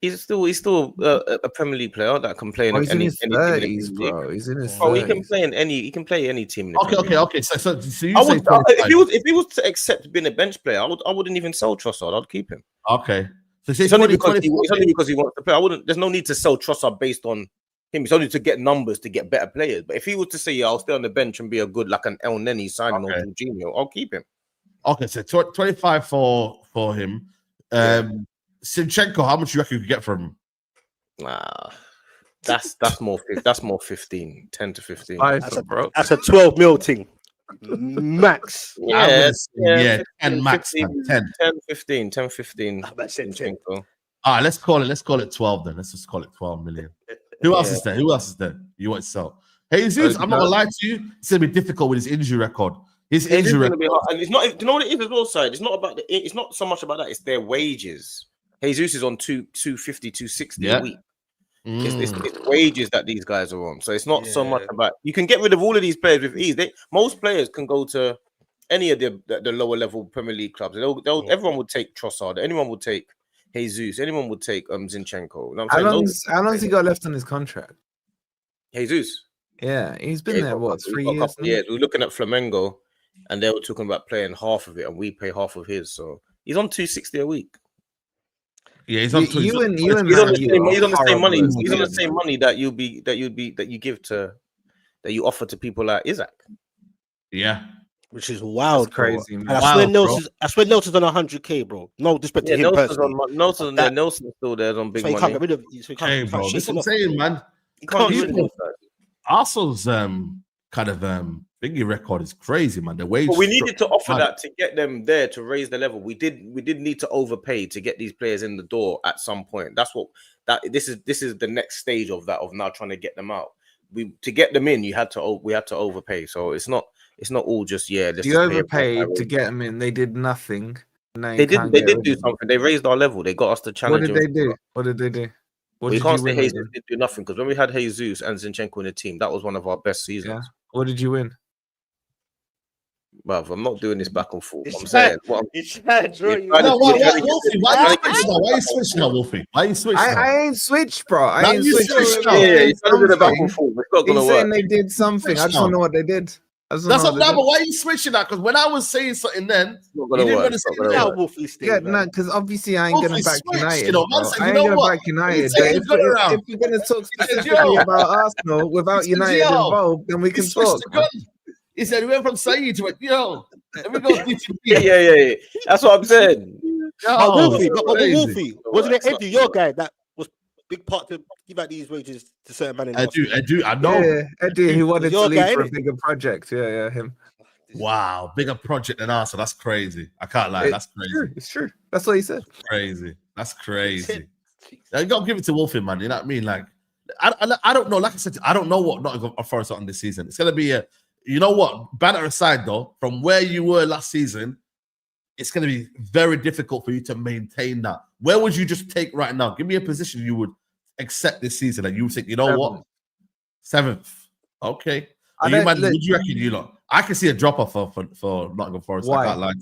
P: He's still a Premier League player that can play in
Q: he's
P: any
Q: in his 30s, bro. He's in his 30s.
P: Oh, he can play in any. He can play any team.
O: Okay. So you
P: say if he was to accept being a bench player, I wouldn't even sell Trossard. I'd keep him.
O: Okay. So
P: it's only because he wants to play. There's no need to sell Trossard based on him. It's only to get numbers to get better players. But if he was to say, I'll stay on the bench and be a good like an El Neni signing or Jorginho, I'll keep him.
O: Okay, so 25 for him. Zinchenko, how much you reckon you could get from him?
P: Nah, that's more 15, 10 to 15.
R: That's a 12 mil thing. Max.
O: Yeah, 10 max. 10,
P: 15.
R: That's 10.
O: All right, let's call it 12 then. Let's just call it 12 million. Who else is there? You want to sell? Jesus, I'm not gonna lie to you. It's gonna be difficult with his injury record. His injury record.
P: And it's not. Do you know what it is as well, side? It's not about it's not so much about that. It's their wages. Jesus is on 250, 260 a week. It's wages that these guys are on. So it's not so much about. You can get rid of all of these players with ease. Most players can go to any of the lower level Premier League clubs. Everyone would take Trossard. Anyone would take Jesus. Anyone would take Zinchenko. You know
Q: how long has he got left on his contract?
P: Jesus.
Q: Yeah, he's been there, 3 years?
P: Yeah, we're looking at Flamengo, and they were talking about playing half of it, and we pay half of his. So he's on 260 a week.
O: Yeah, he's on.
P: He's on the same money. He's on the same money that you offer to people like Isaac.
O: Yeah,
R: which is wild,
Q: that's crazy. Man.
R: I swear Nelson's on 100K, bro. No disrespect to him personally.
P: Nelson's still there on big money.
R: Can't get rid of.
O: Hey, bro, this is what I'm saying, man. Arsenal's kind of thingy record is crazy, man. The wage.
P: But we needed to offer that to get them there to raise the level. We did need to overpay to get these players in the door at some point. This is the next stage of that, of now trying to get them out. To get them in, we had to overpay. So it's not all just
Q: you overpaid to get them in. They did nothing.
P: They did do something. They raised our level. They got us to challenge.
Q: What did they do?
P: We can't say Jesus did do nothing, because when we had Jesus and Zinchenko in the team, that was one of our best seasons. Yeah.
Q: What did you win?
P: Well, I'm not doing this back and forth. I'm saying,
O: why are you switching now, Wolfie? Why are you switching?
Q: I ain't switched, bro. I ain't switched.
P: Yeah, he's trying to do the back and forth. It's not gonna work.
Q: Saying they did something. I just don't know what they did.
O: That's what. But why are you switching that? Because when I was saying something, then you didn't want to say that.
Q: Yeah, no, because obviously I ain't gonna back United. I ain't
O: gonna
Q: back United. If we're gonna talk specifically about Arsenal without United involved, then we can talk.
O: He said he went from Saeed to let me go.
P: Yeah. That's what I'm saying.
R: Wolfie, wasn't it Eddie, your guy, that was big part to give out these wages to certain men?
O: I do. I know.
Q: Yeah, Eddie, he wanted to leave for a bigger project. Yeah, him.
O: Wow, bigger project than Arsenal. That's crazy. I can't lie. That's crazy.
Q: It's true. That's what he said.
O: That's crazy. You gotta give it to Wolfie, man. You know what I mean? Like, I don't know. Like I said, I don't know what Nottingham Forest are on this season. It's gonna be a. You know what? Banter aside, though, from where you were last season, it's going to be very difficult for you to maintain that. Where would you just take right now? Give me a position you would accept this season, and you would think, you know what? 7th. Okay. Would you reckon you lot? I can see a drop off for Nottingham Forest.
Q: Why?
O: I can't lie.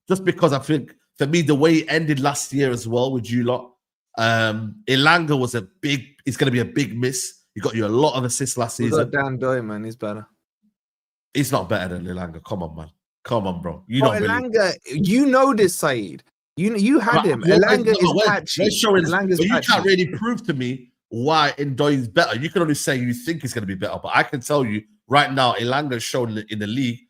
O: Just because I think for me the way it ended last year as well with you lot, Elanga was it's going to be a big miss. He got you a lot of assists last season.
Q: Got Dan Doy, man. He's better.
O: He's not better than Elanga. Come on, man. Come on, bro. You
Q: don't Elanga, you know this, Saeed. You had him. Elanga is patchy.
O: But you can't really prove to me why Ndoye is better. You can only say you think he's going to be better, but I can tell you right now, Elanga's shown in the league.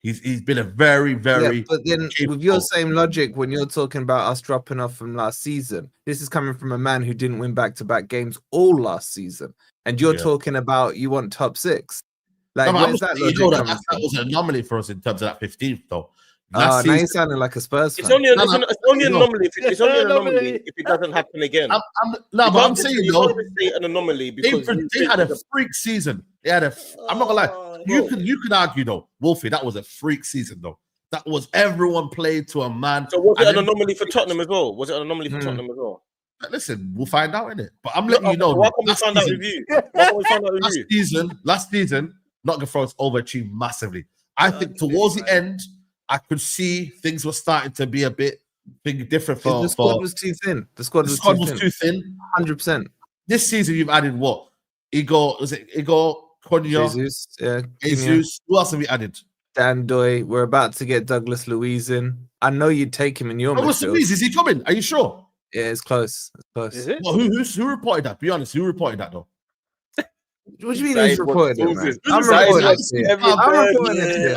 O: He's been a very, very.
Q: Yeah, but then with your same logic, when you're talking about us dropping off from last season, this is coming from a man who didn't win back-to-back games all last season, and you're talking about you want top 6. Like,
O: no,
Q: where's that logic coming
O: that was an anomaly for us in terms of that 15th, though.
Q: Now you're sounding like a Spurs fan.
P: It's only an anomaly if it doesn't happen again.
O: I'm saying though,
P: an anomaly because
O: they had a freak season. They had I'm not gonna lie. You can argue though, Wolfie, that was a freak season though. That was everyone played to a man.
P: So was it an anomaly for Tottenham as well? Was it an anomaly for Tottenham as well?
O: Listen, we'll find out in it. But I'm letting you know.
P: Why can't we find out with you?
O: Last season, Nottingham Forest overachieved massively. I think towards the end, I could see things were starting to be a bit different.
Q: The squad was too thin. The squad was too thin. 100%.
O: This season, you've added what? Igor, Konya, Jesus. Who else have we added?
Q: Dan Doy. We're about to get Douglas Luiz in. I know you'd take him in your
O: Douglas Luiz, is he coming? Are you sure?
Q: Yeah, it's close. It's close.
O: Is it? Well, who reported that? Be honest, who reported that though?
Q: What do you mean who's reported it, man? I'm reporting it.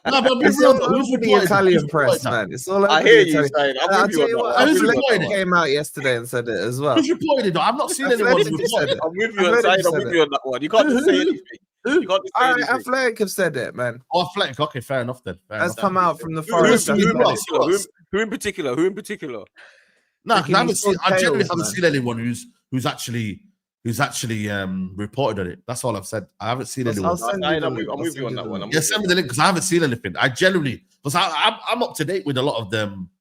Q: No, but it's all over the Italian press, man. It's all over the Italian press. I'll tell you what, Fleck came out yesterday and said it as well.
O: Who's reported it though? I've not seen anyone report it.
P: I'm with you on that one. You can't just say anything.
Q: Fleck have said it, man.
O: Oh, Fleck. Okay, fair enough then.
Q: That's come out from the forest.
P: Who in particular?
O: No, I generally haven't seen anyone who's actually reported on it. That's all I've said. I haven't seen anyone.
P: I'm with you on that one.
O: Send me the link because I haven't seen anything. I genuinely, because I'm up to date with a lot of them.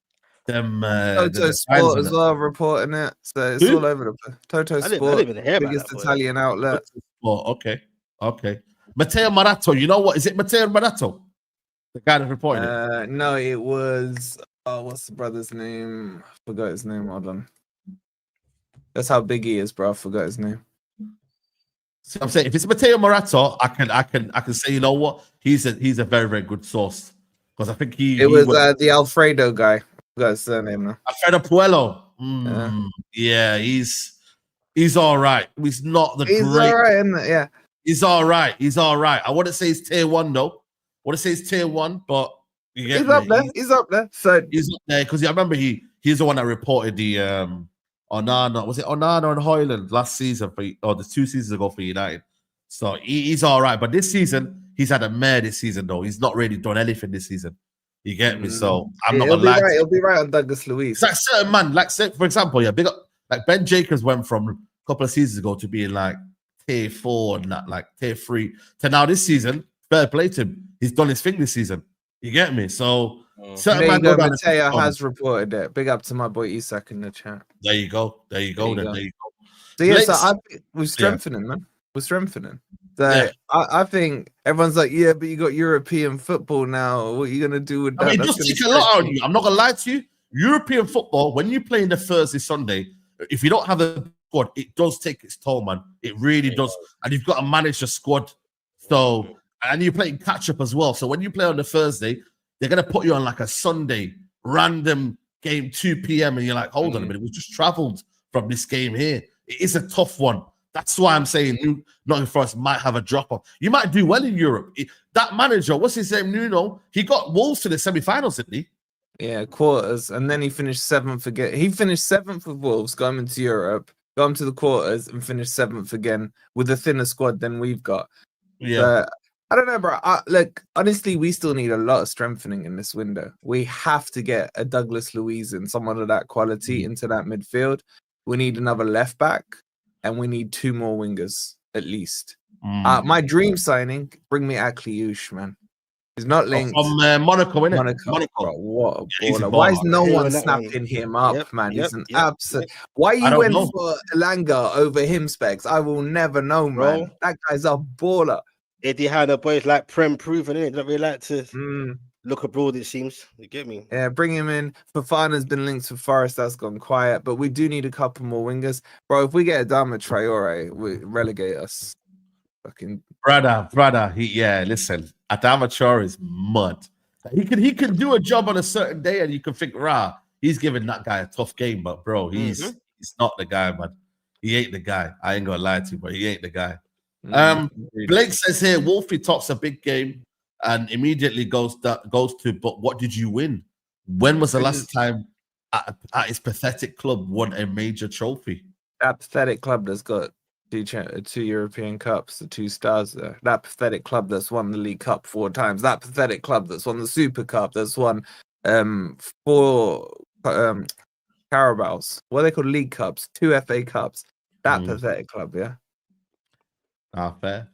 Q: Toto Sport as well reporting it, so it's all over the place. Toto Sport, biggest Italian outlet.
O: Oh, okay. Matteo Marato. You know what? Is it Matteo Marato? The guy that reported it?
Q: No, it was. What's the brother's name? I forgot his name. Hold on. That's how big he is, bro. I forgot his name.
O: So I'm saying if it's Matteo Marato, I can say, you know what? He's a very, very good source. Because I think he
Q: was the Alfredo guy. I forgot his surname now.
O: Alfredo Puello. Yeah, he's all right. He's not the
Q: great. He's all right, isn't it? Yeah.
O: He's all right. I wouldn't say he's tier 1 though. I wouldn't say he's tier 1, but
Q: he's up there. He's up there. So
O: he's up there because I remember he's the one that reported the Onana. Was it Onana and Hoyland last season the 2 seasons ago for United? So he's all right, but this season he's had a mare. This season though, he's not really done anything this season. You get me? So I'm not gonna lie.
Q: He'll be right on Douglas Luiz.
O: It's like certain man, like say, for example, big up, like Ben Jacobs went from a couple of seasons ago to being like tier 4 and that, like tier 3 to now this season. Fair play to him. He's done his thing this season. You get me? So certain man go down.
Q: Mateo has reported it. Big up to my boy Isak in the chat.
O: There you go.
Q: So yeah, we're strengthening, man. We're strengthening. So I think everyone's like, yeah, but you got European football now. What are you gonna do with that?
O: I mean, it does take a lot out of you. I'm not gonna lie to you. European football, when you play in the Thursday, Sunday, if you don't have a squad, it does take its toll, man. It really does. And you've got to manage the squad. So, and you're playing catch up as well. So when you play on the Thursday, they're going to put you on like a Sunday random game, 2 p.m. And you're like, hold on a minute, we just traveled from this game here. It is a tough one. That's why I'm saying Nottingham Forest might have a drop off. You might do well in Europe. That manager, what's his name, Nuno? He got Wolves to the semi-finals, didn't he?
Q: Yeah, quarters. And then he finished 7th again. He finished 7th with Wolves, got him into Europe, got him to the quarters, and finished 7th again with a thinner squad than we've got.
O: Yeah.
Q: I don't know, bro. Look, honestly, we still need a lot of strengthening in this window. We have to get a Douglas Luiz and someone of that quality into that midfield. We need another left back, and we need 2 more wingers at least. My dream signing, bring me Akliouche, man. He's not linked.
O: From Monaco, innit?
Q: Monaco. Bro, what a baller. Why is no one snapping him up, man? He's an absolute... Why you went for Elanga over him, Specs? I will never know, man. That guy's a baller.
R: Eddie Howe, the boys like Prem proven, innit? Don't really like to look abroad, it seems. You get me?
Q: Yeah, bring him in. Fofana's been linked to Forest, that's gone quiet, but we do need a couple more wingers. Bro, if we get Adama Traore, we relegate us. Fucking
O: brother. Listen, Adama Traore is mud. He can do a job on a certain day, and you can think, he's giving that guy a tough game, but bro, he's not the guy, man. He ain't the guy. I ain't gonna lie to you, but he ain't the guy. Blake says here, Wolfie talks a big game and immediately goes to, but what did you win? When was the last time at his pathetic club won a major trophy?
Q: That pathetic club that's got two European Cups, the 2 stars there. That pathetic club that's won the League Cup 4 times. That pathetic club that's won the Super Cup, that's won 4 Carabaos. What are they called? League Cups, 2 FA Cups. That pathetic club, yeah.
O: Fair.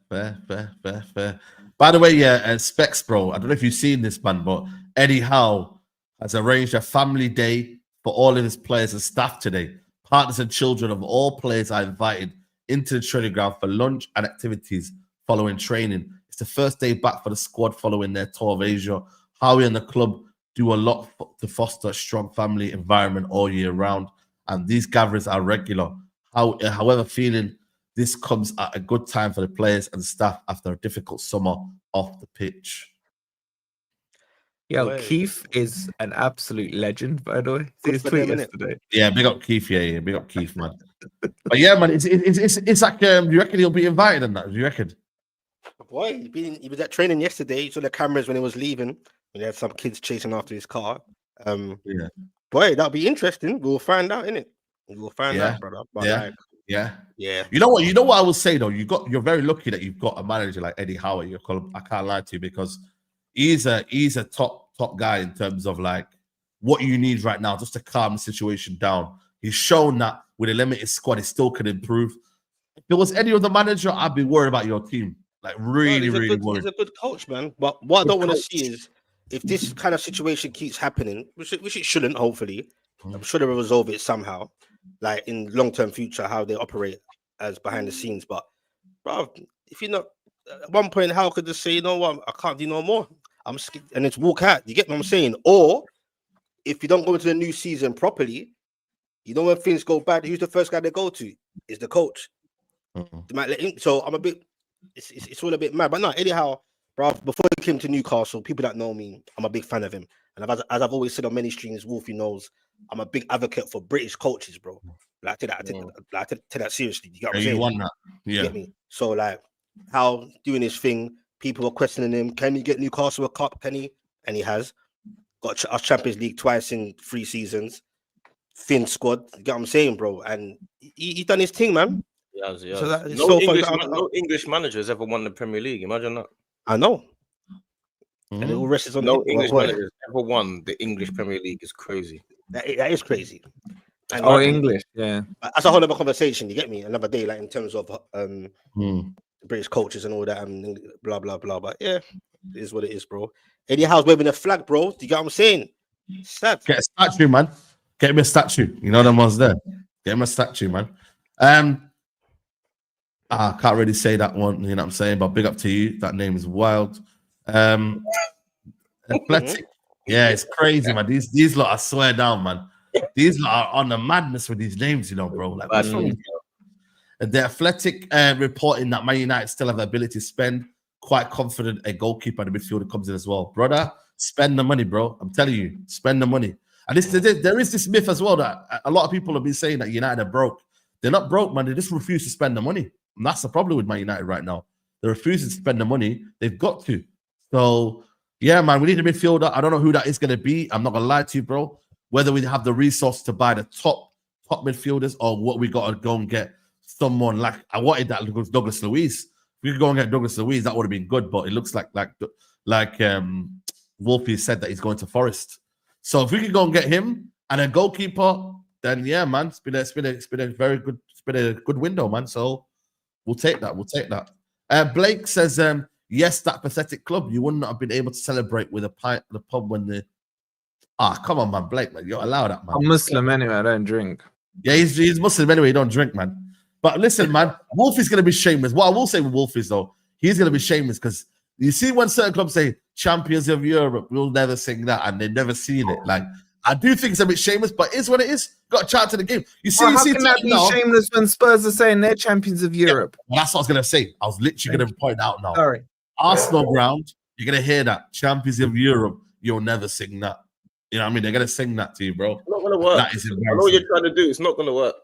O: By the way, Specs, bro, I don't know if you've seen this, man, but Eddie Howe has arranged a family day for all of his players and staff today. Partners and children of all players are invited into the training ground for lunch and activities following training. It's the first day back for the squad following their tour of Asia. Howie and the club do a lot to foster a strong family environment all year round, and these gatherings are regular. However, feeling this comes at a good time for the players and staff after a difficult summer off the pitch.
Q: Yo, Keith is an absolute legend, by the way. See his tweet yesterday.
O: Yeah, big up Keith. Yeah, big up Keith, man. But yeah, man, it's like, do you reckon he'll be invited in that? Do you reckon?
R: Boy, he was at training yesterday. He saw the cameras when he was leaving. When he had some kids chasing after his car.
O: Yeah.
R: Boy, that'll be interesting. We'll find out, innit? We'll find out, brother. But
O: yeah.
R: You
O: know what I will say though. You're very lucky that you've got a manager like Eddie Howe at your club. I can't lie to you, because he's a top guy in terms of like what you need right now just to calm the situation down. He's shown that with a limited squad, he still can improve. If it was any other manager, I'd be worried about your team. Like really worried.
R: He's a good coach, man. But what I don't want to see is if this kind of situation keeps happening, which it shouldn't, hopefully, I'm sure they'll resolve it somehow, like in long-term future, how they operate as behind the scenes. But, bro, if you're not, at one point, how could just say, you know what, I can't do no more. I'm scared, and it's walk out. You get what I'm saying? Or if you don't go into the new season properly, you know when things go bad, who's the first guy they go to? Is the coach. They might let him. So I'm a bit, it's all a bit mad. But no, Eddie Howe, bro, before he came to Newcastle, people that know me, I'm a big fan of him. And as I've always said on many streams, Wolfie knows, I'm a big advocate for British coaches, bro. Like, I take that seriously. You get what I'm saying?
O: You want that. Yeah.
R: You get me? So, like, Howe doing his thing, people are questioning him. Can he get Newcastle a cup? Can he? And he has. Got us Champions League twice in 3 seasons. Thin squad. You get what I'm saying, bro? And he done his thing, man.
P: Yes.
R: So
P: no English manager has ever won the Premier League. Imagine that.
R: I know. And it all rests on
P: no English manager has ever won the English Premier League. Is crazy.
R: That is crazy. And
Q: English, yeah.
R: That's a whole other conversation. You get me? Another day, like in terms of British coaches and all that, and blah blah blah. But yeah, it is what it is, bro. Eddie Howe's waving a flag, bro. Do you get what I'm saying? Sad.
O: Get a statue, man. Get him a statue. You know them ones there. Get him a statue, man. I can't really say that one. You know what I'm saying? But big up to you. That name is wild. Athletic. Yeah, it's crazy, man. These lot, I swear down, man. These lot are on the madness with these names, you know, bro. Like, the Athletic reporting that Man United still have the ability to spend. Quite confident a goalkeeper and a midfielder comes in as well. Brother, spend the money, bro. I'm telling you, spend the money. And there is this myth as well that a lot of people have been saying that United are broke. They're not broke, man. They just refuse to spend the money. And that's the problem with Man United right now. They're refusing to spend the money. They've got to. So, yeah, man, we need a midfielder. I don't know who that is going to be. I'm not going to lie to you, bro. Whether we have the resource to buy the top midfielders or what we got to go and get someone like, I wanted that Douglas Luiz. If we could go and get Douglas Luiz, that would have been good. But it looks like Wolfie said that he's going to Forest. So if we could go and get him and a goalkeeper, then yeah, man, it's been a very good, it's been a good window, man. So we'll take that. We'll take that. Blake says, yes, that pathetic club. You wouldn't have been able to celebrate with a pint at the pub when the. Come on, man, Blake, man, you're allowed that, man.
Q: I'm Muslim anyway. I don't drink.
O: Yeah, he's Muslim anyway. He don't drink, man. But listen, man, Wolfie's gonna be shameless. What I will say with Wolf is though, he's going to be shameless because you see when certain clubs say champions of Europe, we'll never sing that, and they've never seen it. Like, I do think it's a bit shameless, but it's what it is. Got a chance to the game. You see,
Q: how can that be shameless when Spurs are saying they're champions of Europe?
O: Well, that's what I was going to say. I was literally going to point out now.
Q: Sorry.
O: Arsenal ground, you're going to hear that. Champions of Europe, you'll never sing that. You know what I mean? They're going to sing that to you, bro.
P: It's not going to work.
O: That is embarrassing.
P: I know what you're trying to do. It's not going to work.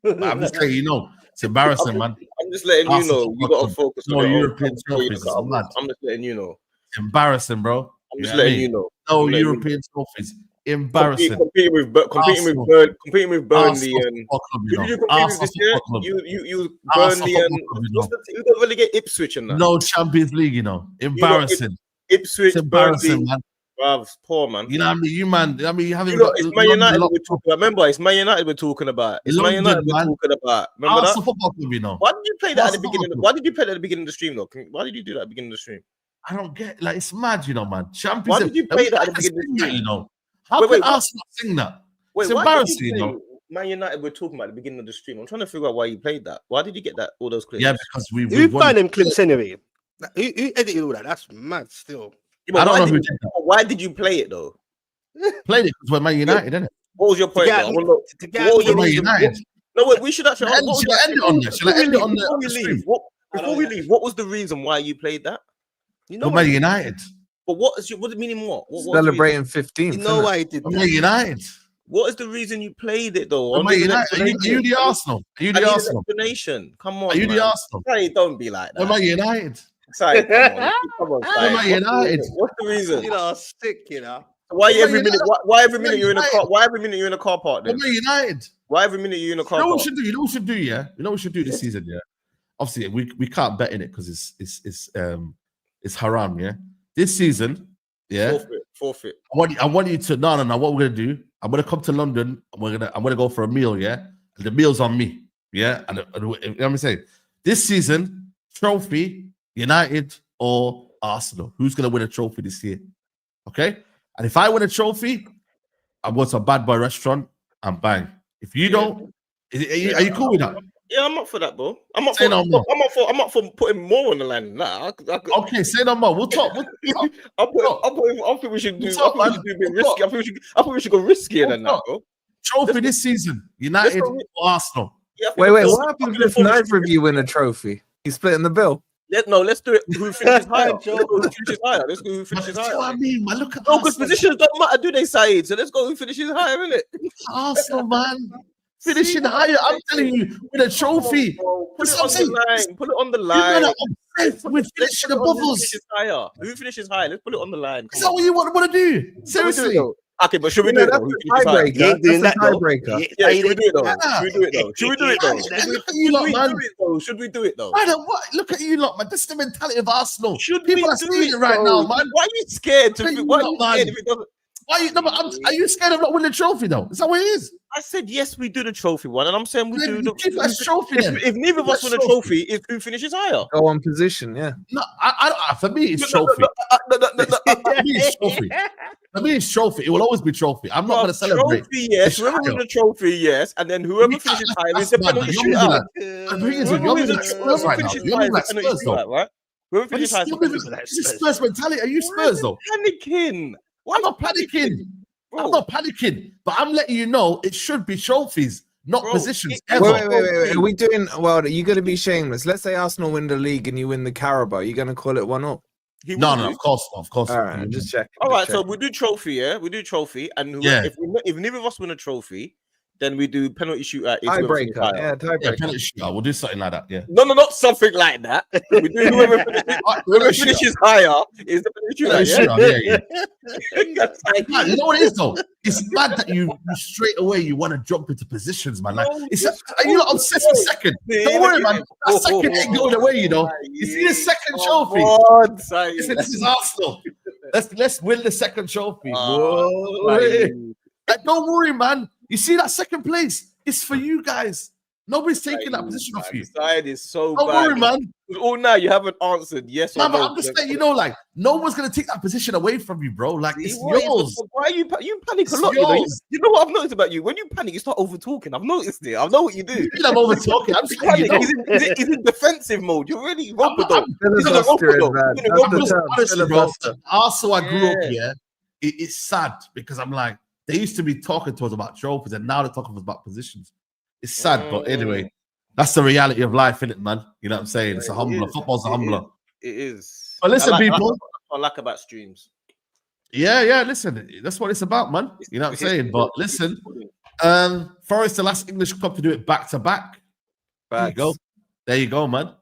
O: I'm just letting you know. It's embarrassing, man.
P: I'm just letting you know. You got to focus on
O: European trophies.
P: I'm just letting you know.
O: It's embarrassing, bro.
P: I'm just letting you know.
O: No European trophies. Embarrassing.
P: Competing with Burnley and did you compete with this year? You Burnley and you don't really get Ipswich and that.
O: No Champions League, you know. Embarrassing.
P: Ipswich,
O: embarrassing, man.
P: Bruv, poor man.
O: You know what I mean? You haven't
P: it's Man United we're talking about. Remember, it's Man United we're talking about. It's Man United we're talking about. Remember that?
O: Football club, you know.
P: Why did you play that at the beginning? Why did you play that at the beginning of the stream, though? Why did you do that at the beginning of the stream?
O: I don't get like it's mad, you know, man. Champions.
P: Why did you play that at the beginning of the stream?
O: You know, how can Arsenal sing that? It's embarrassing, you know.
P: Man United we're talking about at the beginning of the stream. I'm trying to figure out why you played that. Why did you get that all those clips?
O: Yeah, because
R: who find them clips anyway? Who edited all that? That's mad still.
O: Yeah, I don't know who did that.
P: Why did you play it though?
O: Played it because we're Man United, isn't it?
P: What was your point?
O: To get Man United.
P: No, wait, we should actually
O: end it on this. Shall I end it on the
P: before we leave, what was the reason why you played that?
O: You know, Man United.
P: But what is the meaning? What
Q: celebrating 15th?
R: You know why he did that?
O: Man United.
P: What is the reason you played it though?
O: Man United. Are you the Arsenal? Are you the Arsenal?
P: Explanation. Come on.
O: Are you the Arsenal?
P: Hey, don't be like that.
O: Man United.
P: Sorry, come on.
O: Man United.
P: What's the reason?
R: You know, sick. You know.
P: Why every minute? Why every minute you're in a car? Why every minute you're in a car park? Then?
O: Man United.
P: Why every minute you're in a car
O: park?
P: You know
O: what we should do? You know what we should do? Yeah. You know what we should do this season? Yeah. Obviously, we can't bet in it because it's haram. Yeah. This season. Yeah.
P: Forfeit.
O: I want you to no. What we're gonna do? I'm gonna come to London. I'm gonna go for a meal. Yeah. And the meal's on me. Yeah. And you know what I'm saying? This season, trophy, United or Arsenal. Who's gonna win a trophy this year? Okay. And if I win a trophy, I'm going to a bad boy restaurant and bang. If you don't, are you cool with that?
P: Yeah, I'm up for that, bro. I'm up for putting more on the line than that.
O: Okay, say no more. We'll talk.
P: I think we should do. I think we should do a bit risky. I think we should go riskier than that, bro.
O: Trophy this season, United or Arsenal.
Q: Yeah, wait. What happens if neither of you win a trophy? You splitting the bill?
P: Let's do it. Who finishes higher? Let's go who finishes higher.
O: What I mean, man, look at
P: because positions don't matter, do they, Saeed? So let's go who finishes higher, innit?
O: Arsenal, man. Finishing higher. I'm telling you, with a trophy.
P: Put it on the line. Put it on the line.
O: You're obsessed with finishing above us.
P: Who finishes higher? Let's put it on the line.
O: Is that what you want to do? Seriously?
P: Okay, but should we do it though?
Q: That's a tiebreaker.
P: Yeah, should we do it though? Should we do it though? Should we do it though?
O: Look at you lot, man. This is the mentality of Arsenal.
P: People
O: are seeing it right now, man.
P: Why are you scared? Why are you scared if it doesn't?
O: Are you scared of not winning the trophy though? Is that what it is?
P: I said yes, we do the trophy one, and I'm saying we do the
O: trophy.
P: If neither of us win a trophy, who finishes higher?
Q: Go on position, yeah.
O: No, for me it's trophy. For me it's trophy. It will always be trophy. I'm not going to celebrate.
P: Trophy, yes. Whoever wins the trophy, yes, and then whoever finishes higher is the penalty shootout. Right? Whoever finishes higher is
O: Spurs mentality. Are you Spurs though?
P: Panicking.
O: I'm not panicking. I'm not panicking, but I'm letting you know it should be trophies, not positions.
Q: Wait. Are we doing well? Are you going to be shameless? Let's say Arsenal win the league and you win the Carabao. You're going to call it 1-0?
O: No, of course not.
Q: All right, I'm just checking.
P: All right, so we do trophy, yeah? We do trophy, and if neither of us win a trophy, then we do penalty shootout.
Q: Tiebreaker. Yeah, tiebreaker.
O: Penalty shootout. We'll do something like that. Yeah.
P: No, not something like that. We do whoever finishes higher is the penalty shootout.
O: Yeah. You know what it is though? It's mad that you straight away you want to jump into positions, man. Like, are you not obsessed with second? Don't worry, man. That second ain't going away. You know. You see the second trophy. This is Arsenal. Let's win the second trophy. Don't worry, man. You see that second place? It's for you guys. Nobody's taking that position off you.
P: Side is so
O: Don't
P: bad.
O: worry, man.
P: All now you haven't answered yes or
O: No,
P: no.
O: but I'm just saying, you know, like no one's gonna take that position away from you, bro. Like it's yours.
P: Why are you panic
O: It's
P: a lot?
O: yours.
P: You know what I've noticed about you? When you panic, you start over talking. I've noticed it. I know what you do.
O: I'm over talking. I'm just saying, you know.
P: He's in defensive mode. You're really rope-a-dope.
O: Honestly, bro. Also, I grew up here. It's sad because I'm like, they used to be talking to us about trophies, and now they're talking to us about positions. It's sad, but anyway, that's the reality of life, isn't it, man? You know what I'm saying? It's a humbler. Football's a humbler.
P: It is.
O: But listen, people.
P: I like about streams.
O: Yeah. Listen, that's what it's about, man. You know what I'm saying? But listen, Forest, the last English club to do it back to back. There you go. There you go, man.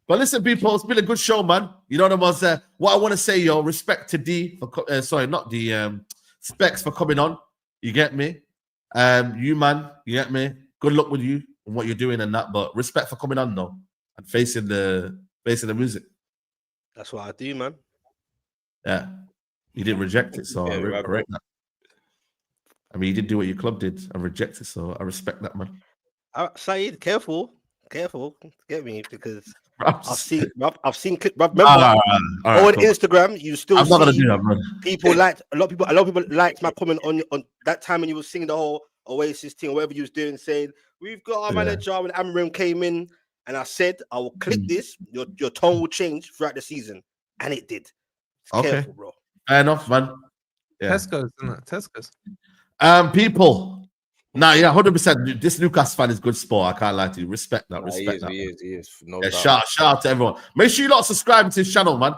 O: But listen, people, it's been a good show, man. You know what I want to say, yo. Respect to D for Specs for coming on. You get me? You, man. You get me? Good luck with you and what you're doing and that. But respect for coming on, though, and facing the music.
R: That's what I do, man.
O: Yeah, you didn't reject it, so I correct that. I mean, you did do what your club did and reject it, so I respect that, man.
R: Saeed, careful, get me, because
O: I've
R: seen. Remember, on Instagram, you still
O: I'm not gonna
R: see
O: do that, man.
R: people liked a lot of people liked my comment on that time when you were singing the whole Oasis thing or whatever you was doing, saying we've got our manager when Amram came in, and I said I will click this. Your tone will change throughout the season, and it did. Careful, bro.
O: Fair enough, man. Yeah.
Q: Tesco's, isn't it? Tesco's.
O: People. Nah, yeah, 100%. This Newcastle fan is good sport. I can't lie to you. Respect that. Respect that.
P: He is. No doubt.
O: Shout out to everyone. Make sure you lot subscribe to his channel, man.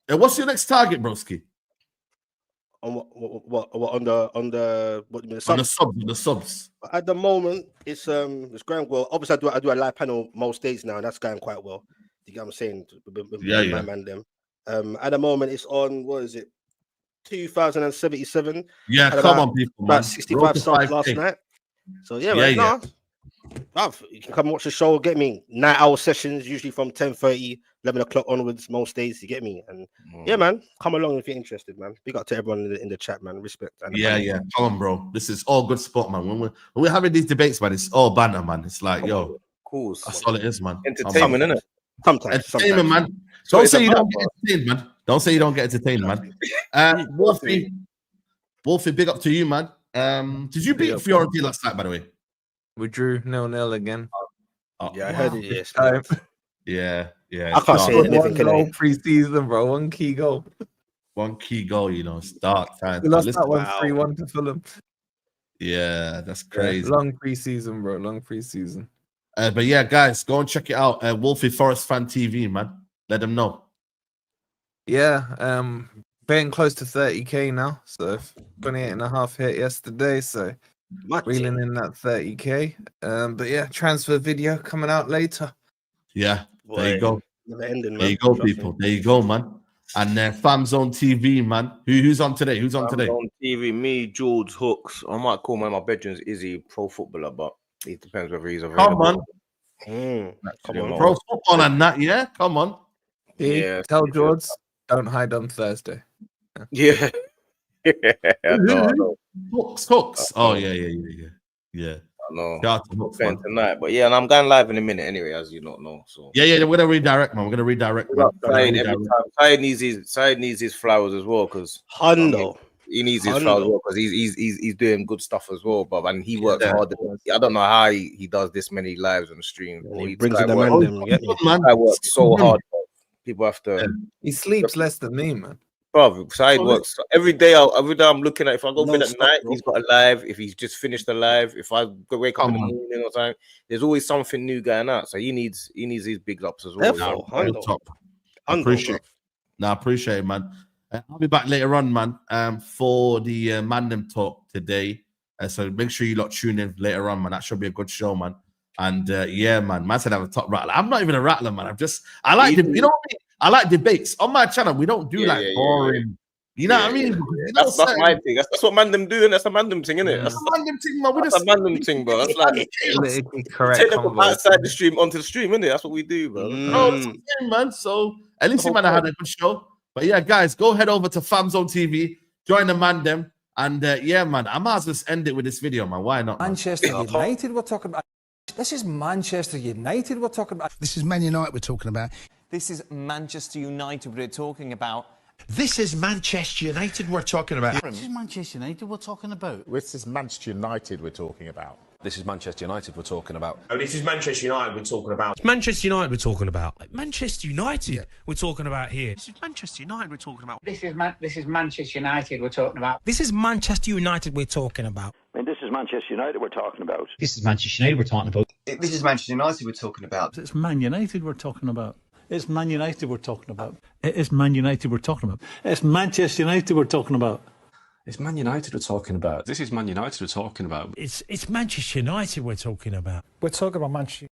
O: And what's your next target, broski?
R: On what on the what do you mean,
O: the subs.
R: At the moment, it's going well. Obviously, I do a live panel most days now, and that's going quite well. You get what I'm saying? My man, them. At the moment, it's on, what is it? 2,077.
O: Yeah, come on, people.
R: About 65 subs last night. So yeah. You can come watch the show. Get me 9-hour sessions, usually from 10:30, 11 o'clock onwards most days. You get me, and yeah, man, come along if you're interested, man. Big up to everyone in the chat, man. Respect.
O: Yeah. Come on, bro. This is all good sport, man. When we're having these debates, man, it's all banter, man. It's like, yo,
P: cool.
O: That's all it is, man.
P: Entertainment, innit?
R: Sometimes.
O: Entertainment, man. Don't say you don't get entertained, man. Don't say you don't get entertained, man. Wolfie, big up to you, man. Did you beat Fiorentina last night, by the way?
Q: We drew 0-0 again.
R: Yeah, I heard it. Yes.
O: Yeah.
R: I can't say anything.
Q: One pre-season, bro. One key goal.
O: One key goal, you know. It's dark time.
Q: We lost that one 3-1 to Fulham.
O: Yeah, that's crazy.
Q: Long pre-season, bro. Long pre-season.
O: But yeah, guys, go and check it out. Wolfie Forest Fan TV, man. Let them know.
Q: Yeah, getting close to 30k now. So 28.5 hit yesterday. So reeling in that 30k. But yeah, transfer video coming out later.
O: Yeah, there you go.
R: There
O: you go, people. There you go, man. And Fam Zone TV, man. Who's on today? Who's on today?
P: On TV, me, George Hooks. I might call one of my bedrooms Izzy Pro Footballer, but it depends whether he's available.
O: Come on. Pro football and that, yeah? Come on.
Q: Yeah. Tell George, don't hide on Thursday.
P: Yeah.
O: Hooks. Oh, yeah.
P: I know.
O: Shout out to Hooks, man.
P: Tonight, but yeah, and I'm going live in a minute anyway, as you not know. So
O: yeah, we're gonna redirect, man. We're gonna redirect.
P: Saeed needs his flowers as well, because he needs his flowers as well, because he's doing good stuff as well, but and he works hard. I don't know how he does this many lives on the stream.
R: He brings in the man.
P: I work so hard. People have to.
Q: He sleeps less than me, man.
P: Bro, Saeed works every day. I'm looking at, if I go bed at night, he's got a live. If he's just finished a live, if I go wake up in the morning or something, there's always something new going out. So he needs his big ups as well.
O: I appreciate it, man. I'll be back later on, man, for the Mandem talk today. So make sure you lot tune in later on, man. That should be a good show, man. And yeah, man said I'm a top rattler. I'm not even a rattler, man. I like you know what I mean? I like debates on my channel. We don't do boring. You know what I mean?
P: That's my thing. That's what Mandem do, and that's the Mandem thing, isn't it? That's
O: the Mandem thing, man.
P: That's the Mandem thing, bro. That's like
Q: politically correct.
P: Take them from outside the stream onto the stream, isn't it? That's what we do, bro.
O: No, it's okay, man. So at least man, I had a good show. But yeah, guys, go head over to Famzone TV, join the Mandem, and yeah, man, I might as well end it with this video, man. Why not?
A: Manchester United, we're talking about. This is Manchester United we're talking about.
D: This is Man United we're talking about.
C: This is Manchester United we're talking about.
D: This is Manchester United we're talking about.
E: This is Manchester United we're talking about.
F: This is Manchester United we're talking about.
G: This is Manchester United we're talking about.
H: Oh, this is Manchester United we're talking about.
I: It's Manchester United we're talking about. Manchester United we're talking about here.
D: This is Manchester United we're talking about.
J: This is Manchester United we're talking about.
I: This is Manchester United we're talking about.
K: I mean, this is Manchester United we're talking about.
M: This is Manchester United we're talking about. This is Manchester United we're talking about.
E: It's Man United we're talking about. It's Man United we're talking about. It is Man United we're talking about. It's Manchester United we're talking about.
G: It's Man United we're talking about.
N: This is Man United we're talking about.
I: It's Manchester United we're talking about.
A: We're talking about Manchester.